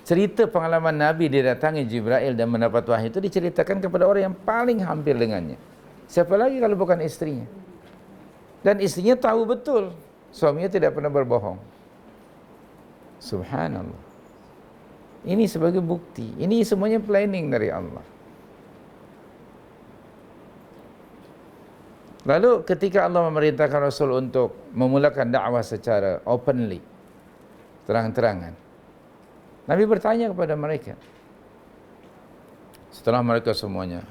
cerita pengalaman Nabi didatangi Jibril dan mendapat wahyu itu diceritakan kepada orang yang paling hampir dengannya. Siapa lagi kalau bukan istrinya? Dan istrinya tahu betul suaminya tidak pernah berbohong. Subhanallah. Ini sebagai bukti. Ini semuanya planning dari Allah. Lalu ketika Allah memerintahkan Rasul untuk memulakan dakwah secara openly, terang-terangan, Nabi bertanya kepada mereka. Setelah mereka semuanya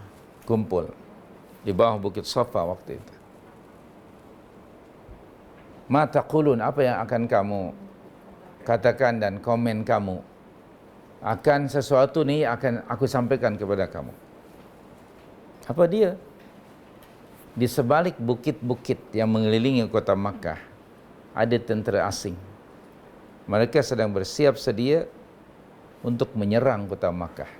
kumpul di bawah bukit Safa waktu itu, ma taqulun, apa yang akan kamu katakan dan komen kamu akan sesuatu ni akan aku sampaikan kepada kamu. Apa dia? Di sebalik bukit-bukit yang mengelilingi kota Makkah ada tentera asing. Mereka sedang bersiap sedia untuk menyerang kota Makkah.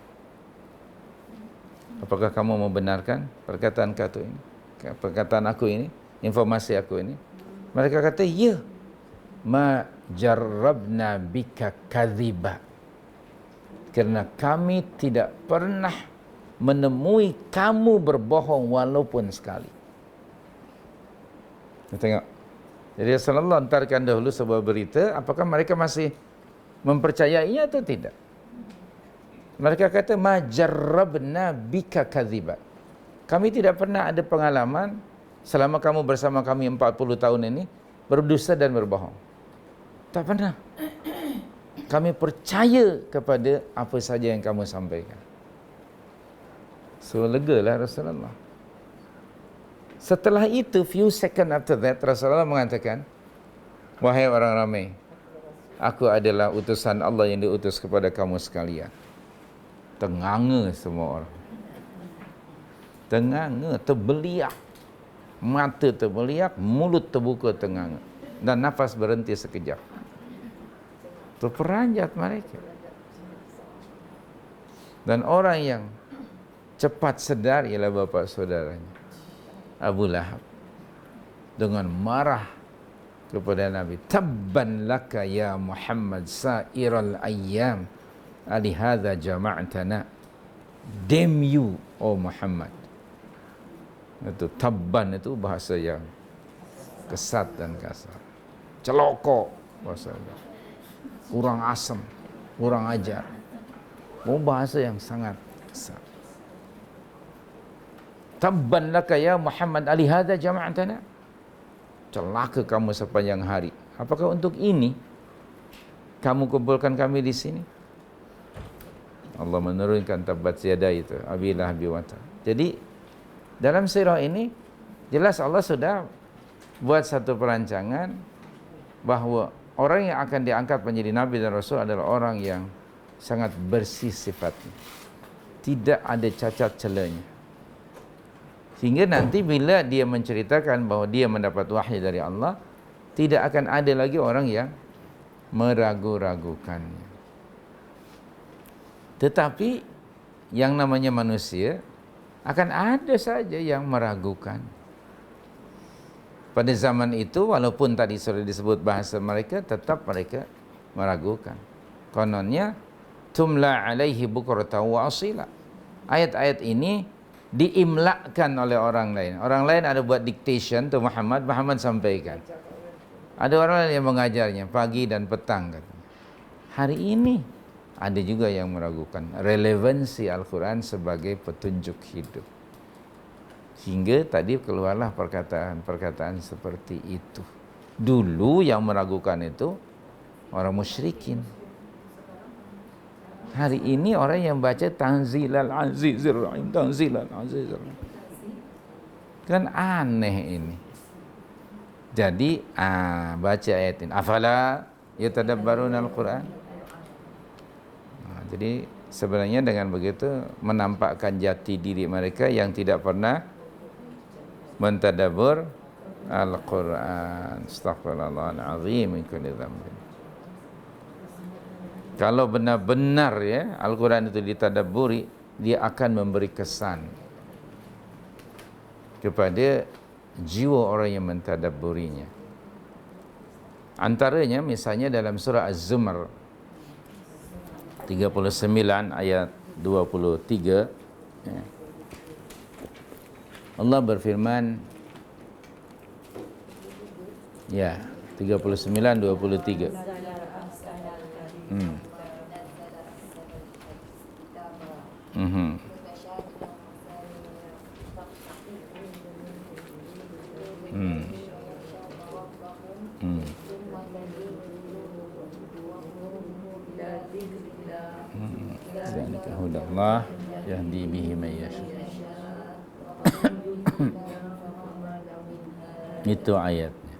Apakah kamu membenarkan perkataan aku ini, informasi aku ini? Mereka kata, ya, ma jarrabna bika kadhiba, kerana kami tidak pernah menemui kamu berbohong walaupun sekali. Kita tengok. Jadi Rasulullah hantarkan dahulu sebuah berita, apakah mereka masih mempercayainya atau tidak? Mereka kata, ma jarrabna bika kadhiba. Kami tidak pernah ada pengalaman selama kamu bersama kami 40 tahun ini berdusta dan berbohong. Tak pernah. Kami percaya kepada apa saja yang kamu sampaikan. So legalah Rasulullah. Setelah itu, few second after that, Rasulullah mengatakan, wahai orang ramai, aku adalah utusan Allah yang diutus kepada kamu sekalian. Tenganga semua orang. Tenganga, terbeliak. Mata terbeliak, mulut terbuka tenganga. Dan nafas berhenti sekejap. Terperanjat mereka. Dan orang yang cepat sedar ialah bapa saudaranya Abu Lahab, dengan marah kepada Nabi, tabban laka ya Muhammad sa'iral ayyam alihadza jama'tana. Damn you, oh Muhammad. Itu tabban itu bahasa yang kesat dan kasar. Celoko bahasa, kurang asam, kurang ajar. Bahasa yang sangat kasar. Tabban laka ya Muhammad alihadza jama'tana. Celaka kamu sepanjang hari. Apakah untuk ini kamu kumpulkan kami di sini? Allah menurunkan tabbat yada itu, Abi Lahab wa tab. Jadi dalam surah ini jelas Allah sudah buat satu perancangan bahwa orang yang akan diangkat menjadi nabi dan rasul adalah orang yang sangat bersih sifatnya. Tidak ada cacat celanya. Sehingga nanti bila dia menceritakan bahwa dia mendapat wahyu dari Allah, tidak akan ada lagi orang yang meragu-ragukannya. Tetapi yang namanya manusia akan ada saja yang meragukan. Pada zaman itu walaupun tadi sudah disebut bahasa mereka, tetap mereka meragukan. Kononnya tumla alaihi bukratan wa asila. Ayat-ayat ini diimlakkan oleh orang lain. Orang lain ada buat dictation tu Muhammad sampaikan. Ada orang lain yang mengajarnya pagi dan petang katanya. Hari ini ada juga yang meragukan relevansi Al-Quran sebagai petunjuk hidup. Hingga tadi keluarlah perkataan-perkataan seperti itu. Dulu yang meragukan itu orang musyrikin. Hari ini orang yang baca Tanzilal Azizir Rahim, Tanzilal Azizir Rahim. Kan aneh ini. Jadi baca ayat ini. Afala yatadabbaruna al-Quran. Jadi sebenarnya dengan begitu menampakkan jati diri mereka yang tidak pernah mentadabbur Al-Quran. Astaghfirullahal azim min kulli dzambin. Kalau benar-benar ya Al-Quran itu ditadabburi, dia akan memberi kesan kepada jiwa orang yang mentadabburinya. Antaranya misalnya dalam surah Az-Zumar 39 ayat 23 ya. Allah berfirman ya 39:23. Zalika hudallah yahdi bihi man yasha. Itu ayatnya.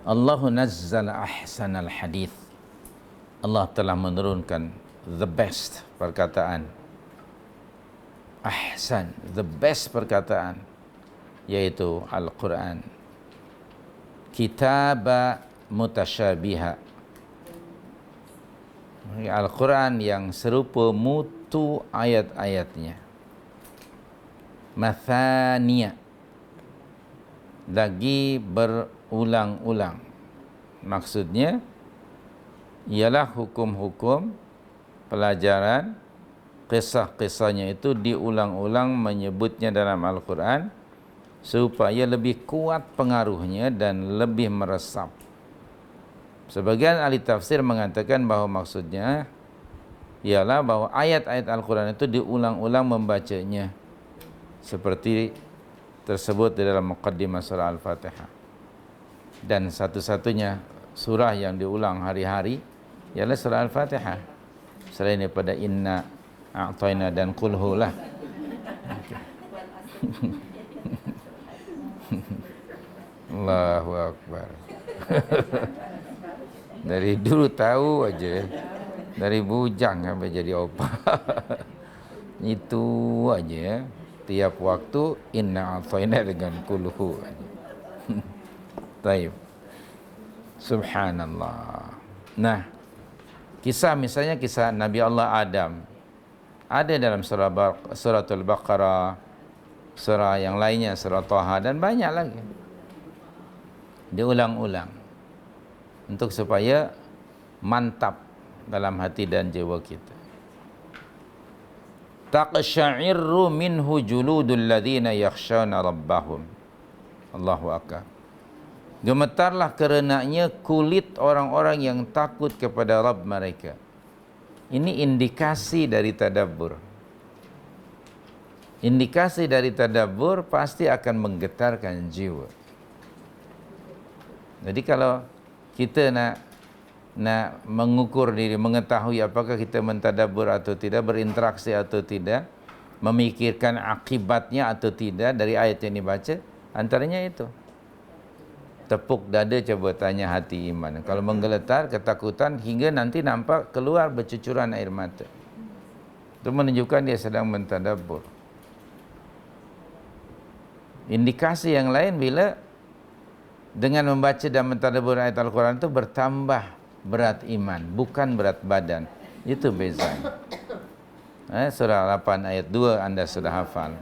Allahu nazzala ahsanal hadith. Allah telah menurunkan the best perkataan. Ahsan, the best perkataan, yaitu Al-Quran. Kitaba mutasyabiha. Al-Quran yang serupa mutu ayat-ayatnya. Mathaniya, lagi berulang-ulang. Maksudnya ialah hukum-hukum pelajaran, kisah-kisahnya itu diulang-ulang menyebutnya dalam Al-Quran supaya lebih kuat pengaruhnya dan lebih meresap. Sebagian ahli tafsir mengatakan bahawa maksudnya ialah bahawa ayat-ayat Al-Quran itu diulang-ulang membacanya seperti tersebut di dalam muqaddimah surah Al-Fatihah. Dan satu-satunya surah yang diulang hari-hari ialah surah Al-Fatihah, selain daripada inna a'tayna dan qul hu lah. Allahu Akbar. Dari dulu tahu aja, dari bujang sampai jadi opa. Itu aja, tiap waktu inna a'tayna dengan qul hu aja. Baik. Subhanallah. Nah, kisah misalnya kisah Nabi Allah Adam. Ada dalam suratul Baqarah, surah yang lainnya, surah Taha dan banyak lagi. Diulang-ulang untuk supaya mantap dalam hati dan jiwa kita. Taqsya'irru minhu juludul ladzina yakhshawna rabbahum. Allahu akbar. Gemetarlah kerenanya kulit orang-orang yang takut kepada Rabb mereka. Ini indikasi dari tadabbur. Indikasi dari tadabbur pasti akan menggetarkan jiwa. Jadi kalau kita nak mengukur diri, mengetahui apakah kita mentadabbur atau tidak, berinteraksi atau tidak, memikirkan akibatnya atau tidak dari ayat yang dibaca, antaranya itu. Tepuk dada, coba tanya hati iman. Kalau menggeletar, ketakutan hingga nanti nampak keluar bercucuran air mata, itu menunjukkan dia sedang mentadabbur. Indikasi yang lain bila dengan membaca dan mentadabbur ayat Al-Quran itu bertambah berat iman, bukan berat badan. Itu bezanya. Surah 8 ayat 2 Anda sudah hafal.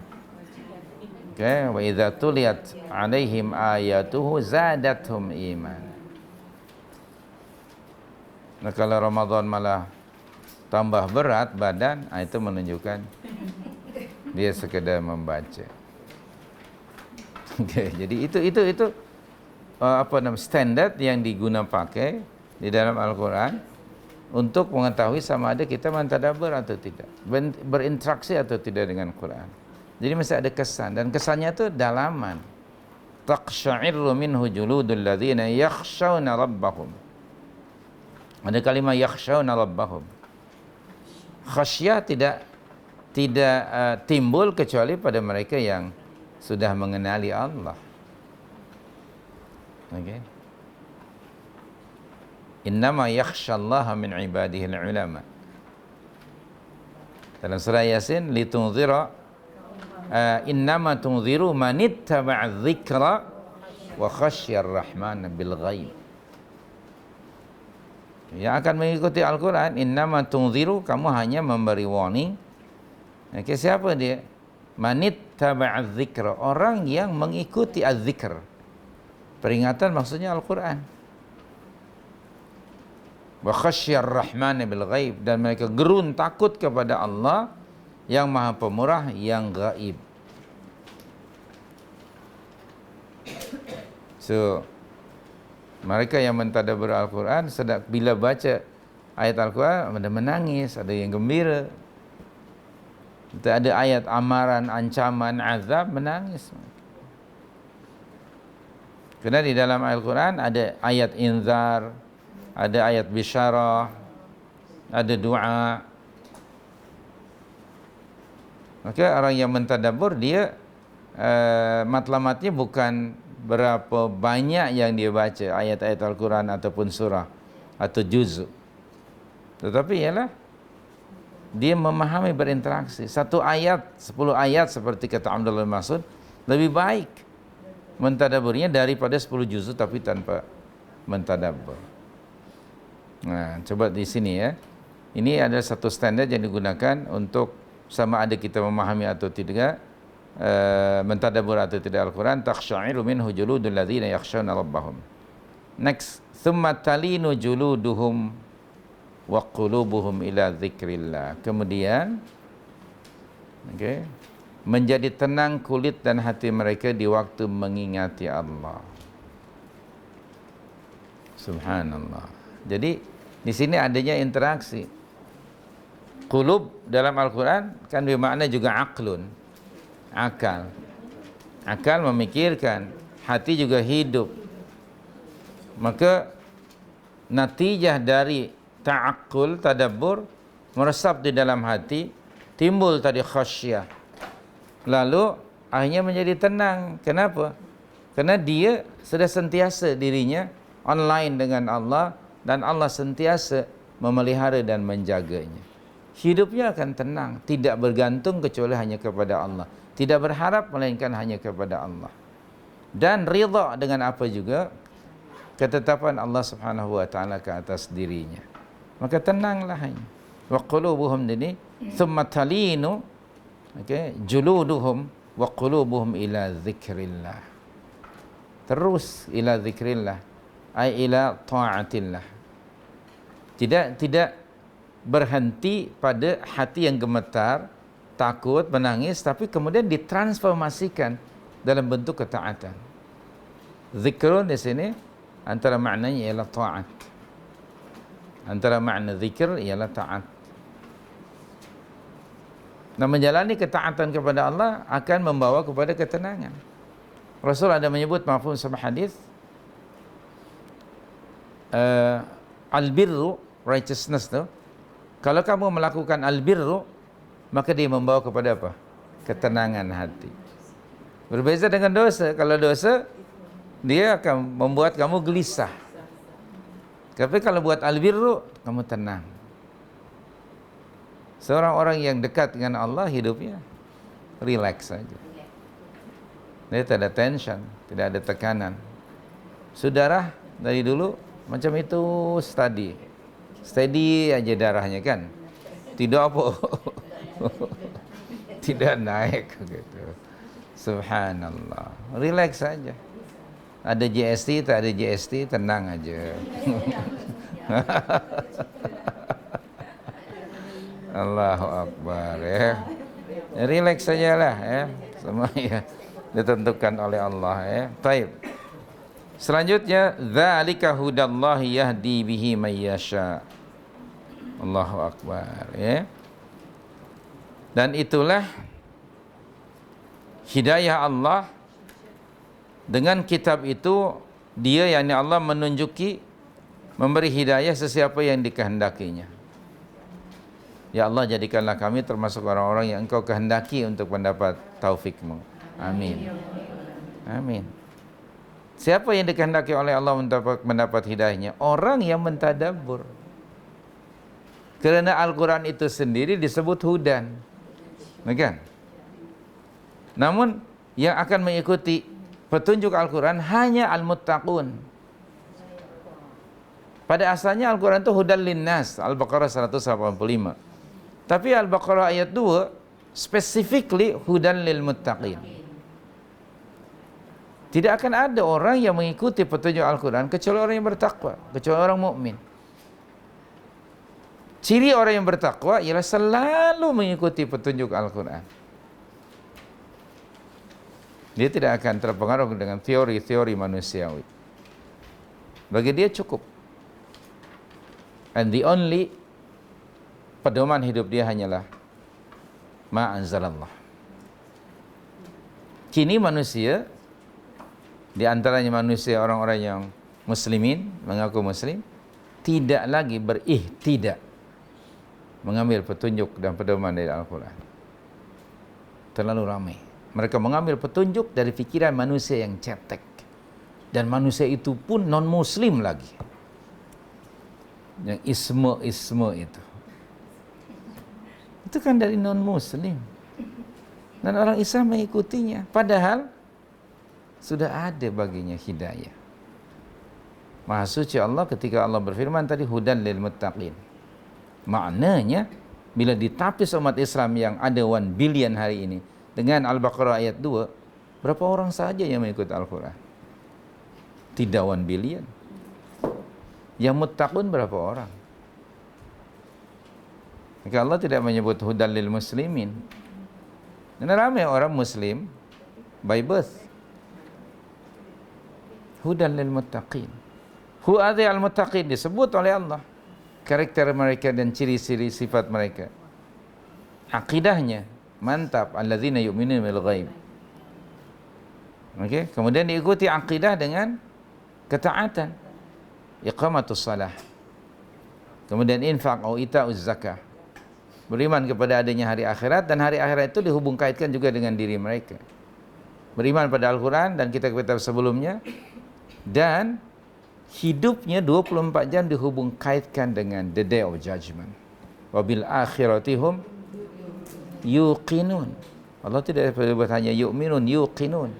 Okay. Wa idza tuliyat alaihim ayatuhu zadathum iman. Nah, kalau Ramadan malah tambah berat badan, itu menunjukkan dia sekedar membaca. Okay. Jadi itu standar yang digunakan pakai di dalam Al-Quran untuk mengetahui sama ada kita mentadabbur atau tidak, berinteraksi atau tidak dengan Quran. Jadi mesti ada kesan, dan kesannya itu dalaman. Taqsya'irru minhu juludul ladzina yakhshawna rabbahum. Ada kalimat yakhshawna rabbahum. Khasyah tidak timbul kecuali pada mereka yang sudah mengenali Allah. Okay. Innama yakhshallaha min ibadihil ulama. Dalam surah Yasin, litunzira innama tunziru man ittaba'a dzikra wa khasyar rahman bil ghaib. Yang akan mengikuti Al-Quran, innama tunziru, kamu hanya memberi warning. Okay, siapa dia? Man ittaba'a dzikra, orang yang mengikuti az-zikr. Peringatan maksudnya Al-Quran. Wa khasyar rahman bil ghaib, dan mereka gerun takut kepada Allah yang Maha Pemurah, yang gaib. So, mereka yang mentadabbur Al-Quran sedang bila baca ayat Al-Quran, ada menangis, ada yang gembira. Ada ayat amaran, ancaman, azab, menangis. Kerana di dalam Al-Quran ada ayat inzar, ada ayat bisyarah, ada doa. Maka orang yang mentadabbur, dia matlamatnya bukan berapa banyak yang dia baca ayat-ayat Al-Quran ataupun surah atau juz, tetapi ialah dia memahami, berinteraksi. Satu ayat, 10 ayat seperti kata Abdullah bin Mas'ud, lebih baik mentadabburnya daripada 10 juz tapi tanpa mentadabbur. Nah, coba di sini ya. Ini adalah satu standar yang digunakan untuk sama ada kita memahami atau tidak, mentadabbur atau tidak Al-Quran. Taqsya'iru minhu juludul ladzina yakhshawna rabbahum. Next, thumma talinu juluduhum wa qulubuhum ila dzikrillah. Kemudian menjadi tenang kulit dan hati mereka di waktu mengingati Allah. Subhanallah. Jadi di sini adanya interaksi. Qulub dalam Al-Quran kan bermakna juga aqlun, akal. Akal memikirkan, hati juga hidup. Maka natijah dari ta'aqqul, tadabbur, meresap di dalam hati, timbul tadi khasyah. Lalu akhirnya menjadi tenang. Kenapa? Karena dia sudah sentiasa dirinya online dengan Allah, dan Allah sentiasa memelihara dan menjaganya. Hidupnya akan tenang, tidak bergantung kecuali hanya kepada Allah, tidak berharap melainkan hanya kepada Allah, dan ridha dengan apa juga ketetapan Allah Subhanahu wa taala ke atas dirinya. Maka tenanglah hanya. wa qulubuhum ini thumma talinu, okey, juluduhum wa qulubuhum ila dzikrillah. Terus ila dzikrillah, ai ila taatillah. Tidak berhenti pada hati yang gemetar, takut, menangis, tapi kemudian ditransformasikan dalam bentuk ketaatan. Zikrun di sini antara maknanya ialah taat. Antara makna zikir ialah taat. Nah, menjalani ketaatan kepada Allah akan membawa kepada ketenangan. Rasul ada menyebut mafhum sebuah hadis, al-birru, righteousness tu, kalau kamu melakukan al-birru, maka dia membawa kepada apa? Ketenangan hati. Berbeza dengan dosa. Kalau dosa, dia akan membuat kamu gelisah. Tapi kalau buat al-birru, kamu tenang. Seorang orang yang dekat dengan Allah, hidupnya relax saja. Dia tidak ada tension, tidak ada tekanan. Saudara dari dulu macam itu, steady aja darahnya kan. Tidak apa. Tidak naik gitu. Subhanallah. Relax saja. Ada GST, tak ada GST, tenang aja. Allahu Akbar ya. Relax sajalah ya. Semua ya ditentukan oleh Allah ya. Baik. Selanjutnya, dzalika hudallahi yahdi bihi may yasha. Allahu Akbar ya. Dan itulah hidayah Allah. Dengan kitab itu, dia yakni Allah menunjuki, memberi hidayah sesiapa yang dikehendakinya. Ya Allah, jadikanlah kami termasuk orang-orang yang Engkau kehendaki untuk mendapat taufik-Mu. Amin. Amin. Siapa yang dikehendaki oleh Allah untuk mendapat hidayahnya? Orang yang mentadabbur. Kerana Al-Quran itu sendiri disebut hudan. Bukan? Namun yang akan mengikuti petunjuk Al-Quran hanya al-muttaqun. Pada asalnya Al-Quran itu hudan linnas, Al-Baqarah 185. Tapi Al-Baqarah ayat 2 specifically hudan lil muttaqin. Tidak akan ada orang yang mengikuti petunjuk Al-Quran kecuali orang yang bertakwa, kecuali orang mukmin. Ciri orang yang bertakwa ialah selalu mengikuti petunjuk Al-Quran. Dia tidak akan terpengaruh dengan teori-teori manusiawi. Bagi dia cukup. And the only pedoman hidup dia hanyalah ma anzalallah. Kini manusia, di antaranya manusia orang-orang yang muslimin, mengaku muslim, tidak lagi berihtidak mengambil petunjuk dan pedoman dari Al-Quran. Terlalu ramai. Mereka mengambil petunjuk dari fikiran manusia yang cetek. Dan manusia itu pun non-muslim lagi. Yang isme itu. Itu kan dari non-muslim. Dan orang Islam mengikutinya. Padahal sudah ada baginya hidayah. Maha suci Allah ketika Allah berfirman tadi, hudan lil muttaqin. Maknanya, bila ditapis umat Islam yang ada 1 billion hari ini, dengan Al-Baqarah ayat 2, berapa orang saja yang mengikuti Al-Quran? Tidak 1 billion. Yang muttaqun berapa orang? Maka Allah tidak menyebut hudan lil muslimin. Karena ramai orang muslim by birth. Hudan lil muttaqin. Hu adhi al-muttaqin disebut oleh Allah. Karakter mereka dan ciri-ciri sifat mereka. Akidahnya mantap, alladzina yu'minuna bil ghaib. Okey, kemudian diikuti akidah dengan ketaatan, iqamatus salah. Kemudian infak atau ita'uz zakah. Beriman kepada adanya hari akhirat, dan hari akhirat itu dihubung kaitkan juga dengan diri mereka. Beriman pada Al-Quran dan kitab-kitab sebelumnya, dan hidupnya 24 jam dihubung kaitkan dengan the day of judgment. Wabil akhiratihum yuqinun. Allah tidak berbuat hanya yu'minun, yuqinun.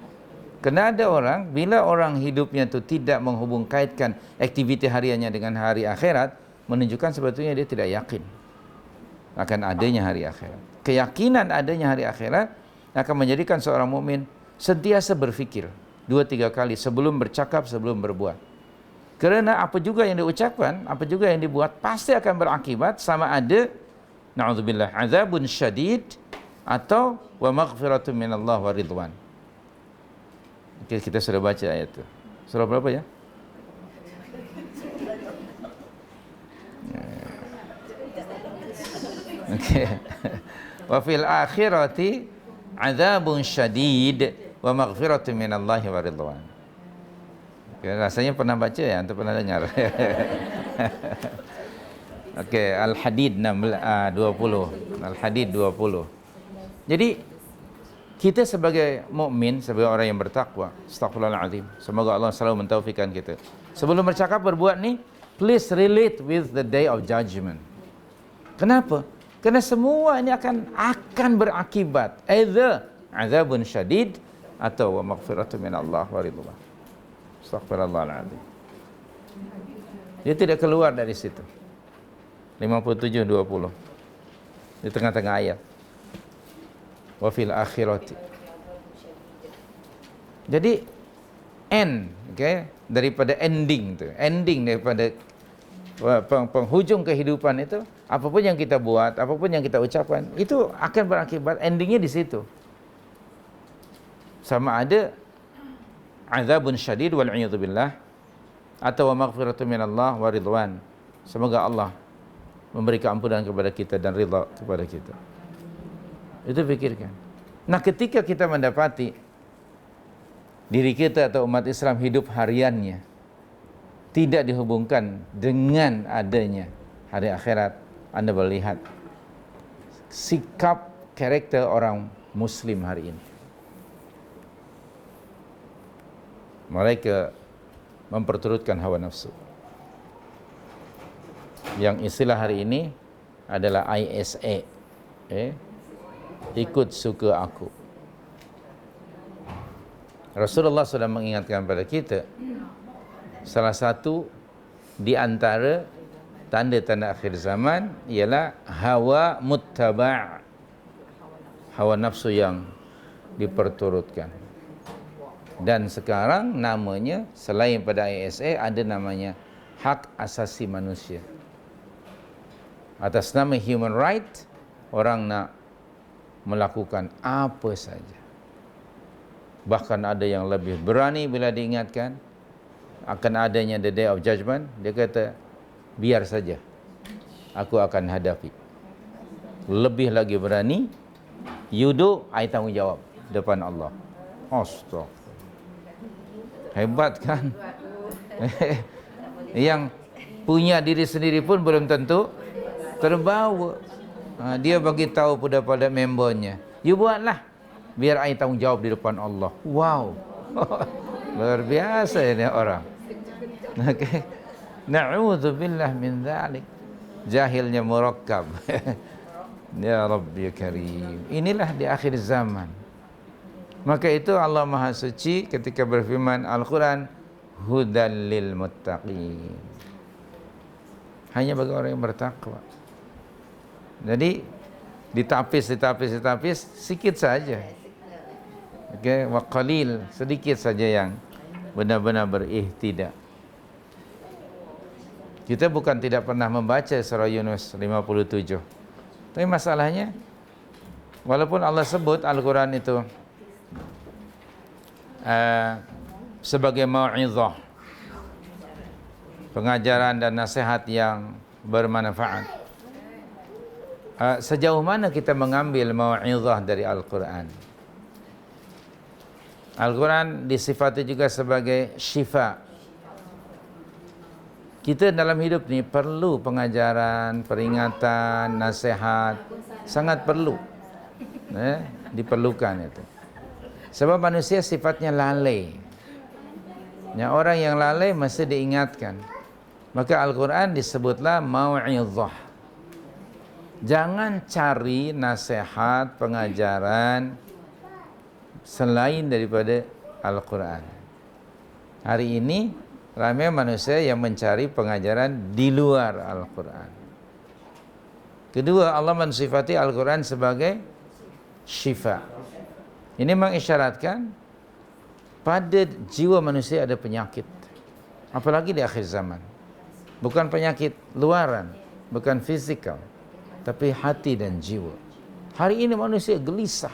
Kerana ada orang, bila orang hidupnya itu tidak menghubung kaitkan aktiviti hariannya dengan hari akhirat, menunjukkan sebetulnya dia tidak yakin. akan adanya hari akhirat. Keyakinan adanya hari akhirat akan menjadikan seorang mukmin sentiasa berfikir 2-3 kali sebelum bercakap, sebelum berbuat. Kerana apa juga yang diucapkan, apa juga yang dibuat pasti akan berakibat sama ada na'udzubillah azabun syadid atau wa maghfiratun minallah wa ridwan. Okay, kita sudah baca ayat itu. Surah berapa ya? Okey. Wa fil akhirati azabun syadid wa maghfiratun minallahi wa ridwan. Okay, rasanya pernah baca ya, atau pernah dengar? Okey, Al-Hadid 20. Al-Hadid 20. Jadi kita sebagai mukmin, sebagai orang yang bertakwa, astagfirullahalazim, semoga Allah selalu mentaufikkan kita. Sebelum bercakap berbuat ni, please relate with the day of judgment. Kenapa? Kerana semua ini akan berakibat either azabun syadid atau wa maghfiratun minallah wa ridwan. Astagfirullahalazim. Dia tidak keluar dari situ. 57:20. Di tengah-tengah ayat. Wa fil akhirati. Jadi end, okay, daripada ending tu. Ending daripada penghujung kehidupan itu, apapun yang kita buat, apapun yang kita ucapkan, itu akan berakibat endingnya di situ. Sama ada azabun syadid wal a'yadzu billah atau wa maghfiratun minallah wa ridwan. Semoga Allah memberi keampunan kepada kita dan ridha kepada kita. Itu fikirkan. Nah, ketika kita mendapati diri kita atau umat Islam hidup hariannya tidak dihubungkan dengan adanya hari akhirat, Anda melihat sikap karakter orang Muslim hari ini. Mereka memperturutkan hawa nafsu. Yang istilah hari ini adalah ISA, ikut suka aku. Rasulullah sudah mengingatkan pada kita, salah satu di antara tanda-tanda akhir zaman ialah hawa muttaba', hawa nafsu yang diperturutkan. Dan sekarang namanya, selain pada ISA, ada namanya hak asasi manusia. Atas nama human right, orang nak melakukan apa saja. Bahkan ada yang lebih berani bila diingatkan akan adanya the day of judgment, dia kata, biar saja, aku akan hadapi. Lebih lagi berani, you do, I tanggungjawab depan Allah. Astaga, hebat kan? Yang punya diri sendiri pun belum tentu terbawa. Dia bagi tahu pada membernya, you buatlah, biar I tanggungjawab di depan Allah. Wow. Luar biasa ini orang. Okay. Na'udzubillah min dzalik. Jahilnya murakkab. Ya Rabbi Karim. Inilah di akhir zaman. Maka itu Allah Maha Suci ketika berfirman Al-Quran, hudal lil muttaqin. Hanya bagi orang yang bertakwa. Jadi ditapis sikit saja. Okey, wa qalil, sedikit saja yang benar-benar berihtidak. Kita bukan tidak pernah membaca surah Yunus 57. Tapi masalahnya, walaupun Allah sebut Al-Quran itu sebagai mau'izah, pengajaran dan nasihat yang bermanfaat, sejauh mana kita mengambil mau'izah dari Al-Quran? Al-Quran disifati juga sebagai syifa. Kita dalam hidup ni perlu pengajaran, peringatan, nasihat, sangat perlu, diperlukan itu. Sebab manusia sifatnya lalai. Yang orang yang lalai mesti diingatkan. Maka Al-Quran disebutlah mau'izah. Jangan cari nasihat, pengajaran selain daripada Al-Quran. Hari ini ramai manusia yang mencari pengajaran di luar Al-Quran. Kedua, Allah mensifati Al-Quran sebagai syifa. Ini mengisyaratkan pada jiwa manusia ada penyakit, apalagi di akhir zaman. Bukan penyakit luaran, bukan fisikal, tapi hati dan jiwa. Hari ini manusia gelisah,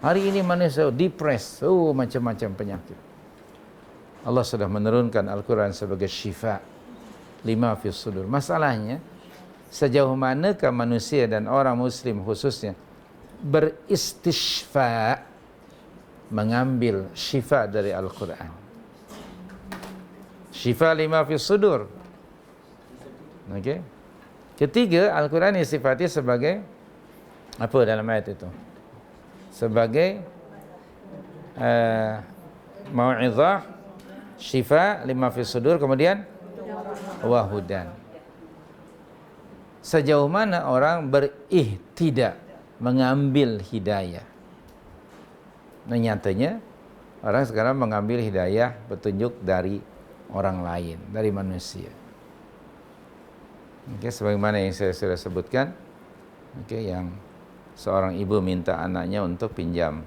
hari ini manusia depressed, macam-macam penyakit. Allah sudah menurunkan Al-Quran sebagai syifa lima fis sudur. Masalahnya, sejauh manakah manusia dan orang muslim khususnya beristishfa, mengambil syifa dari Al-Quran. Syifa lima fis sudur. Okey. Ketiga, Al-Quran disifati sebagai apa dalam ayat itu? Sebagai mau'izah, syifa lima fis sudur, kemudian wahudan. Sejauh mana orang berihtidak, mengambil hidayah. Nah, nyatanya orang sekarang mengambil hidayah, petunjuk dari orang lain, dari manusia. Okey, sebagaimana yang saya sudah sebutkan, okey, yang seorang ibu minta anaknya untuk pinjam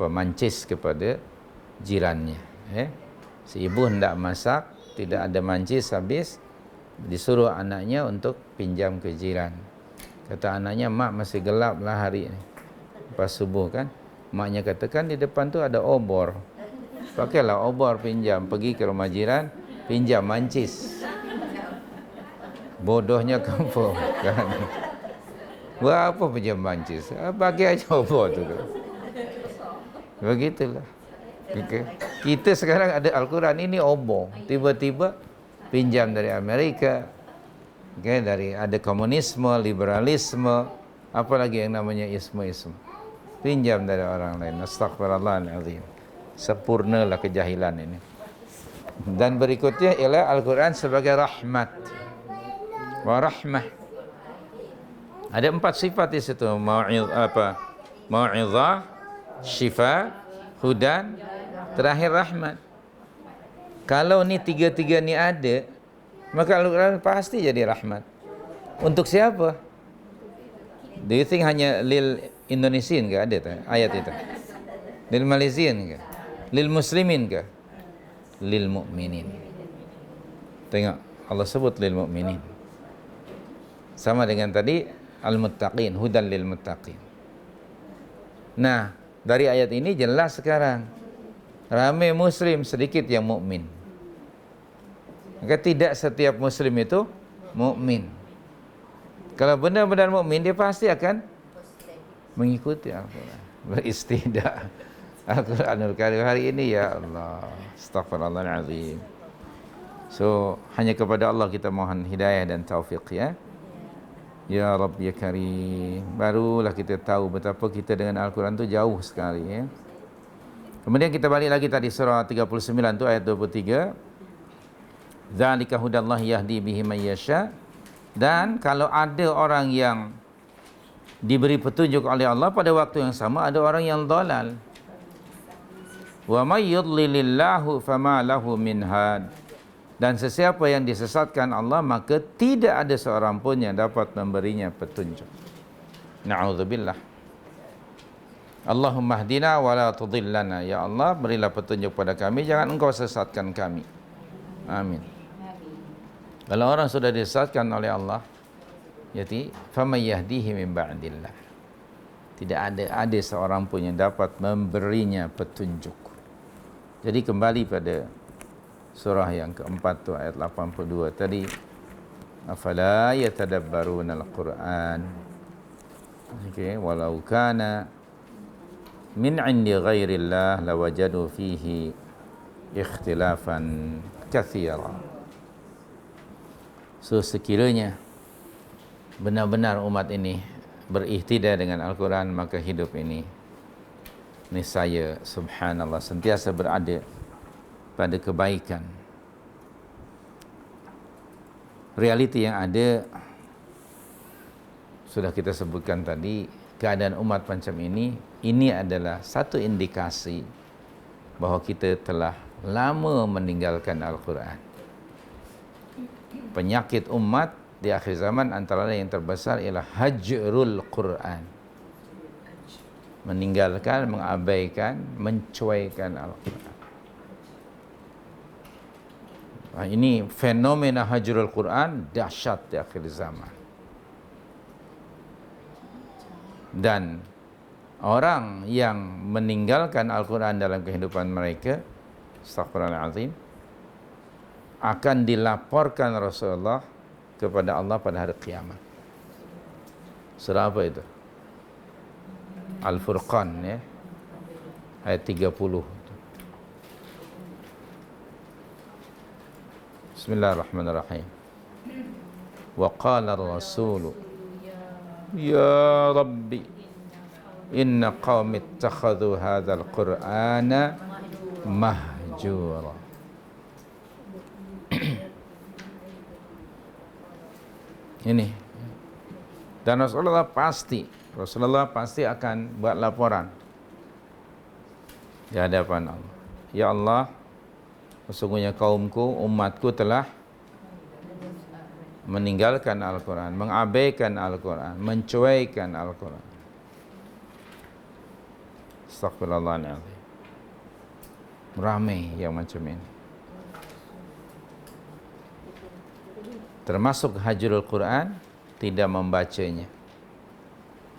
mancis kepada jirannya. Si ibu hendak masak, tidak ada mancis habis, disuruh anaknya untuk pinjam ke jiran. Kata anaknya, mak masih gelap lah hari ini, pas subuh kan. Maknya katakan di depan tu ada obor, pakailah obor pinjam, pergi ke rumah jiran, pinjam mancis. Bodohnya kampung kan. Buat apa pinjam mancis? Pakai aja obor tu. Begitulah. Okay. Kita sekarang ada Al-Quran, ini obor. Tiba-tiba pinjam dari Amerika, okay, dari ada komunisme, liberalisme, apalagi yang namanya isme-isme. Pinjam dari orang lain. Astaghfirullahaladzim. Sempurnalah kejahilan ini. Dan berikutnya ialah Al-Quran sebagai rahmat. Wa rahmah. Ada 4 sifat di situ. Mau'izah, syifa, hudan, terakhir rahmat. Kalau ni tiga-tiga ni ada, maka Al-Quran pasti jadi rahmat. Untuk siapa? Do you think hanya lil Indonesian ke ada tak ayat itu? Lil Malaysian ke? Lil muslimin ke? Lil mu'minin. Tengok, Allah sebut lil mu'minin. Sama dengan tadi al-muttaqin, hudan lil muttaqin. Nah, dari ayat ini jelas sekarang ramai muslim, sedikit yang mukmin. Maka tidak setiap muslim itu mukmin. Kalau benar-benar mukmin, dia pasti akan mengikuti Al-Quran, beristidak Al-Quranul Karim. Hari ini ya Allah, astaghfirullahaladzim. So, hanya kepada Allah kita mohon hidayah dan taufik ya. Ya Rabb ya Karim. Barulah kita tahu betapa kita dengan Al-Quran tu jauh sekali ya. Kemudian kita balik lagi tadi surah 39 tu ayat 23. Dzalika hudallahi yahdi bihi may yasha. Dan kalau ada orang yang diberi petunjuk oleh Allah, pada waktu yang sama ada orang yang dhalal. Wa may yudlilillahu fama lahu min had. Dan sesiapa yang disesatkan Allah, maka tidak ada seorang pun yang dapat memberinya petunjuk. Na'udzubillah. Allahumma hdina wa la tudillana. Ya Allah, berilah petunjuk pada kami, jangan engkau sesatkan kami. Amin. Kalau orang sudah disesatkan oleh Allah, jadi faman yahdihi min ba'dillah. Tidak ada seorang pun yang dapat memberinya petunjuk. Jadi kembali pada surah yang keempat tu ayat 82 tadi, afala yatadabbaruna al-Quran. Okey, walau kana min 'indi ghairillah lawajadu fihi ikhtilafan katsira. So sekiranya benar-benar umat ini berihtida dengan Al-Quran, maka hidup ini niscaya subhanallah sentiasa berada pada kebaikan. Realiti yang ada sudah kita sebutkan tadi, keadaan umat macam ini adalah satu indikasi bahawa kita telah lama meninggalkan Al-Quran. Penyakit umat di akhir zaman antara lain yang terbesar ialah hajrul Quran. Meninggalkan, mengabaikan, mencuaikan Al-Quran. Nah, ini fenomena hajrul Quran dahsyat di akhir zaman. Dan orang yang meninggalkan Al-Quran dalam kehidupan mereka, astagfirullahaladzim, akan dilaporkan Rasulullah kepada Allah pada hari kiamat. Surah apa itu? Al-Furqan, ya, ayat 30. Bismillahirrahmanirrahim. Wa qala ar-rasulu ya Rabbi inna qaumi ittakhadhu hadzal qur'ana mahjura. Ini. Dan Rasulullah pasti akan buat laporan di hadapan Allah. Ya Allah, sesungguhnya kaumku, umatku telah meninggalkan Al-Quran, mengabaikan Al-Quran, mencuaikan Al-Quran. Astagfirullahaladzim. Ramai yang macam ini. Termasuk hajrul Quran, tidak membacanya.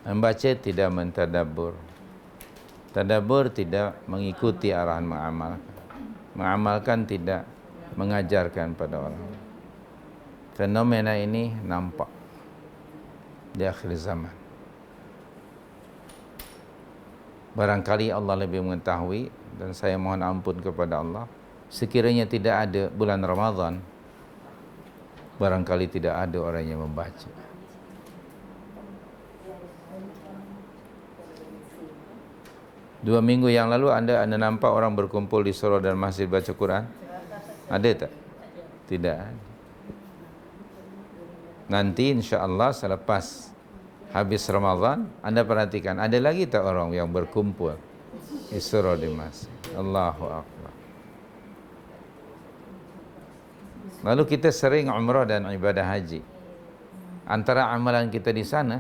Membaca tidak mentadabbur. Tadabbur tidak mengikuti arahan mengamalkan. Mengamalkan tidak mengajarkan pada orang. Fenomena ini nampak di akhir zaman. Barangkali Allah lebih mengetahui, dan saya mohon ampun kepada Allah, sekiranya tidak ada bulan Ramadan, barangkali tidak ada orang yang membaca. Dua minggu yang lalu anda nampak orang berkumpul di surau dan masjid baca Quran? Ada tak? Tidak ada. Nanti insya-Allah selepas habis Ramadan, anda perhatikan, ada lagi tak orang yang berkumpul di surau di masjid? Allahu Akbar. Lalu kita sering umrah dan ibadah haji. Antara amalan kita di sana,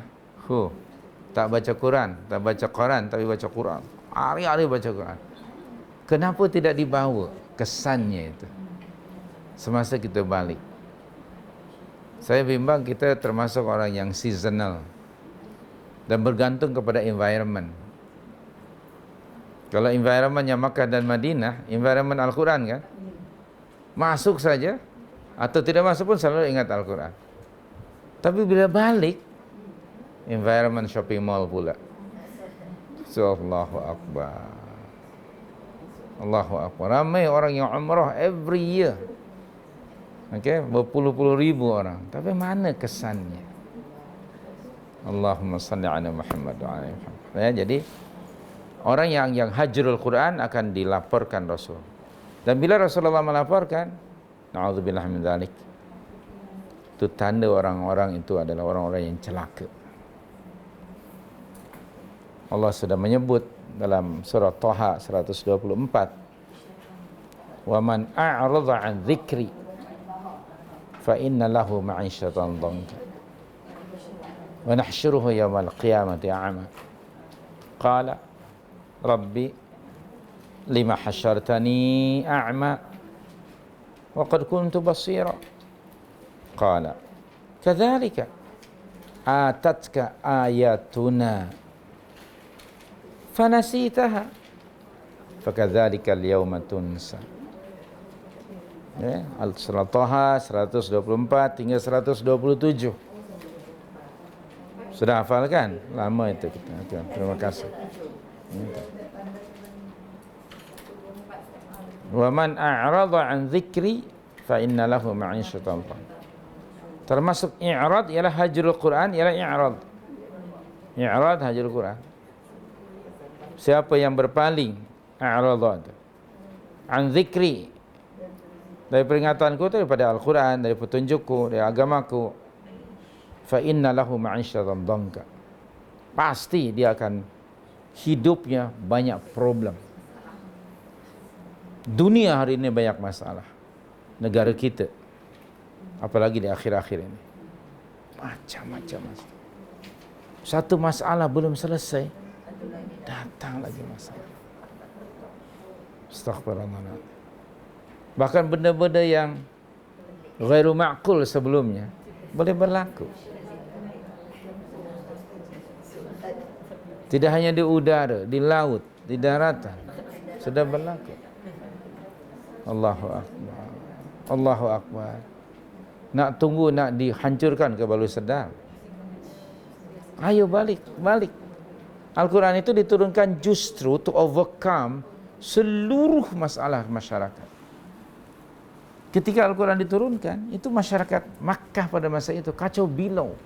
tak baca Quran, tak baca Quran, tapi baca Quran. Hari-hari baca Quran. Kenapa tidak dibawa kesannya itu semasa kita balik? Saya bimbang kita termasuk orang yang seasonal dan bergantung kepada environment. Kalau environmentnya Makkah dan Madinah, environment Al-Quran kan, masuk saja atau tidak masuk pun selalu ingat Al-Quran. Tapi bila balik, environment shopping mall pula. So, Allahu Akbar. Allahu Akbar. Ramai orang yang umrah every year. Okay, berpuluh-puluh ribu orang. Tapi mana kesannya? Allahumma salli ala Muhammad wa ala Muhammad. Ya, jadi orang yang hajrul Quran akan dilaporkan Rasul. Dan bila Rasulullah melaporkan, na'udzubillah min dzalik, itu tanda orang-orang itu adalah orang-orang yang celaka. Allah sudah menyebut dalam surah Taha 124, "Wa man a'rada 'an dzikri fa inna lahu ma'isyatan dhanka wa nahsyuruhu yawmal qiyamati a'ma." Qala rabbi lima hasyartani a'ma wa qad kuntu basira. Qala kadzalika atatka ayatuna fanasitaha fakadzalika al-yawma tunsa. Ya, Al-Surah Taha 124 hingga 127. Sudah hafal kan? Lama itu kita. Okay, terima kasih. Wa man a'rada 'an dzikri fa inna lahu ma'isyatan dhanka. Termasuk i'rad ialah hajrul Quran, ialah i'rad. I'rad hajrul Quran. Siapa yang berpaling, a'rada, an dzikri, dari peringatanku, daripada Al-Quran, dari petunjukku, dari agamaku, fa inna lahu ma'isyatan dhanka. Pasti dia akan hidupnya banyak problem. Dunia hari ini banyak masalah. Negara kita, apalagi di akhir-akhir ini. macam-macam. Satu masalah belum selesai, datang lagi masalah. Astaghfirullah. Bahkan benda-benda yang ghairu ma'qul sebelumnya boleh berlaku. Tidak hanya di udara, di laut, di daratan sudah berlaku. Allahu akbar. Allahu akbar. Nak tunggu nak dihancurkan ke baru sedar. Ayo balik. Al-Quran itu diturunkan justru to overcome seluruh masalah masyarakat. Ketika Al-Quran diturunkan, itu masyarakat Makkah pada masa itu kacau bilau.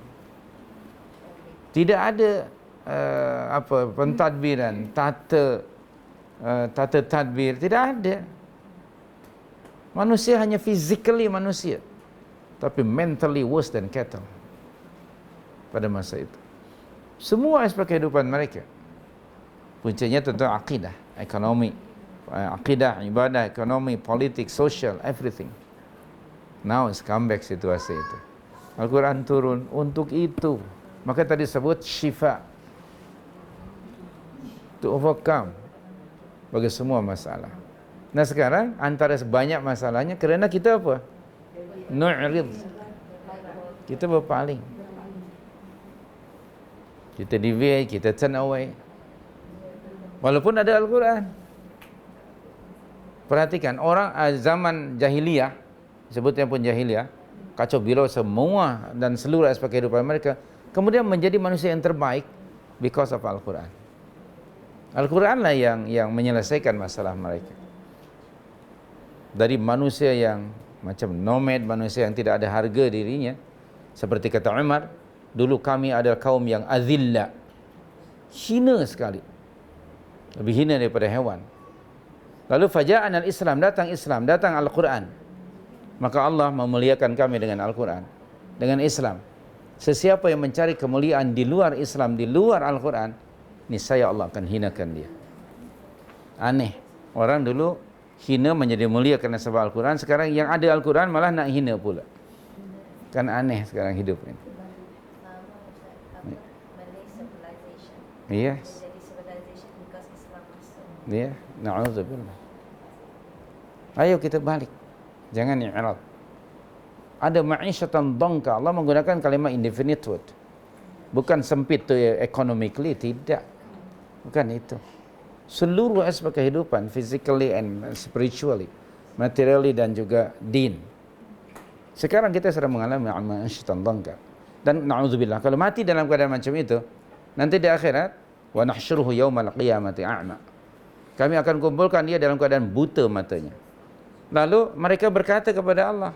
Tidak ada pentadbiran, tata tadbir, tidak ada. Manusia hanya physically manusia, tapi mentally worse than cattle pada masa itu. Semua aspek kehidupan mereka, puncanya tentu akidah, ekonomi, akidah, ibadah, ekonomi, politik, sosial, everything. Now it's come back situasi itu. Al-Quran turun untuk itu. Maka tadi sebut syifa, to overcome bagi semua masalah. Nah sekarang antara sebanyak masalahnya kerana kita apa? Nu'rid. Kita berpaling. Kita deviate, kita turn away. Walaupun ada Al-Quran. Perhatikan, orang zaman jahiliyah, sebutnya pun jahiliyah, kacau bilau semua dan seluruh aspek kehidupan mereka, kemudian menjadi manusia yang terbaik because of Al-Quran. Al-Quran lah yang menyelesaikan masalah mereka. Dari manusia yang macam nomad, manusia yang tidak ada harga dirinya, seperti kata Umar, dulu kami adalah kaum yang azilla, hina sekali, lebih hina daripada hewan. Lalu faja'an al-Islam, datang Al-Quran. Maka Allah memuliakan kami dengan Al-Quran, dengan Islam. Sesiapa yang mencari kemuliaan di luar Islam, di luar Al-Quran, niscaya Allah akan hinakan dia. Aneh, orang dulu hina menjadi mulia kerana sebab Al-Quran, sekarang yang ada Al-Quran malah nak hina pula. Kan aneh sekarang hidup ini. Yes. Ya, na'udzubillah. Ayo kita balik. Jangan i'rad. Ada ma'isyatan dhanka. Allah menggunakan kalimat indefinite word. Bukan sempit tu economically, tidak. Bukan itu. Seluruh aspek kehidupan, physically and spiritually, materially dan juga din. Sekarang kita sedang mengalami ma'isyatan dhanka. Dan na'udzubillah, kalau mati dalam keadaan macam itu, nanti di akhirat, wa nahsyuruhu yaumal qiyamati a'ma. Kami akan kumpulkan dia dalam keadaan buta matanya. Lalu mereka berkata kepada Allah.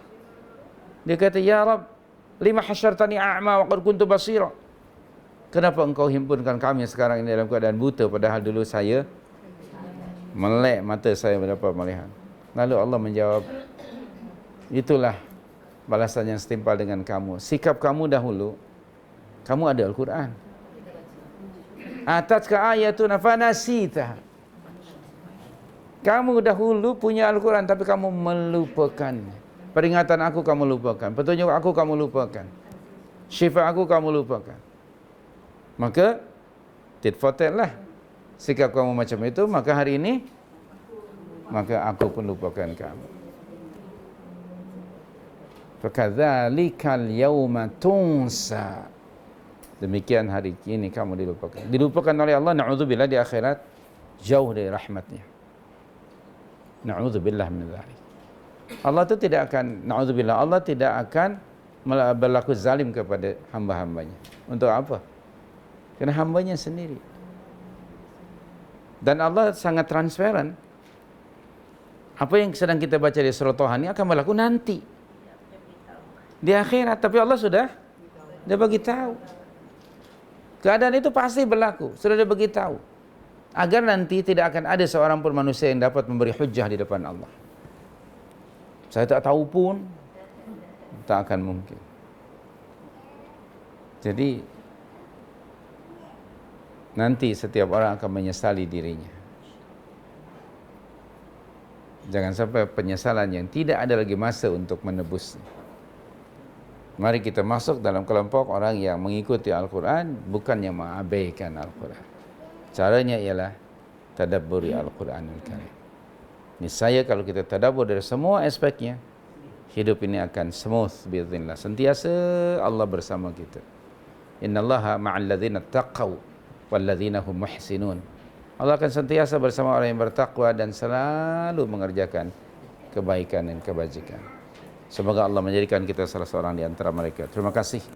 Dia kata, "Ya Rabb, lima hasyartani a'ma wa qad kuntu basira." Kenapa engkau himpunkan kami sekarang ini dalam keadaan buta, padahal dulu saya melek, mata saya mendapat melihat. Lalu Allah menjawab, itulah balasan yang setimpal dengan kamu. Sikap kamu dahulu, kamu ada Al-Quran. Atatka ayatuna fanasita. Kamu dahulu punya Al-Quran, tapi kamu melupakan. Peringatan aku kamu lupakan. Petunjuk aku kamu lupakan. Syifa aku kamu lupakan. Maka tit for tat lah. Sikap kamu macam itu, maka hari ini, maka aku pun lupakan kamu. Fakadzalikal yauma tunsa. Demikian hari ini kamu dilupakan. Dilupakan oleh Allah, na'udzubillah, di akhirat jauh dari rahmatnya. Na'udzubillah min dzalik. Allah itu tidak akan, na'udzubillah, Allah tidak akan berlaku zalim kepada hamba-hambanya. Untuk apa? Kerana hambanya sendiri. Dan Allah sangat transparan. Apa yang sedang kita baca di surah Taha ini akan berlaku nanti di akhirat, tapi Allah sudah bagi tahu. Keadaan itu pasti berlaku, sudah dia bagi tahu. Agar nanti tidak akan ada seorang pun manusia yang dapat memberi hujjah di depan Allah. Saya tak tahu pun, tak akan mungkin. Jadi nanti setiap orang akan menyesali dirinya. Jangan sampai penyesalan yang tidak ada lagi masa untuk menebusnya. Mari kita masuk dalam kelompok orang yang mengikuti Al-Quran, bukan yang mengabaikan Al-Quran. Caranya ialah tadabburi Al-Quranul Karim. Niscaya kalau kita tadabbur dari semua aspeknya, hidup ini akan smooth biiznillah. Sentiasa Allah bersama kita. Innallaha ma'al ladzina taqaw wal ladzina hum muhsinun. Allah akan sentiasa bersama orang yang bertakwa dan selalu mengerjakan kebaikan dan kebajikan. Semoga Allah menjadikan kita salah seorang di antara mereka. Terima kasih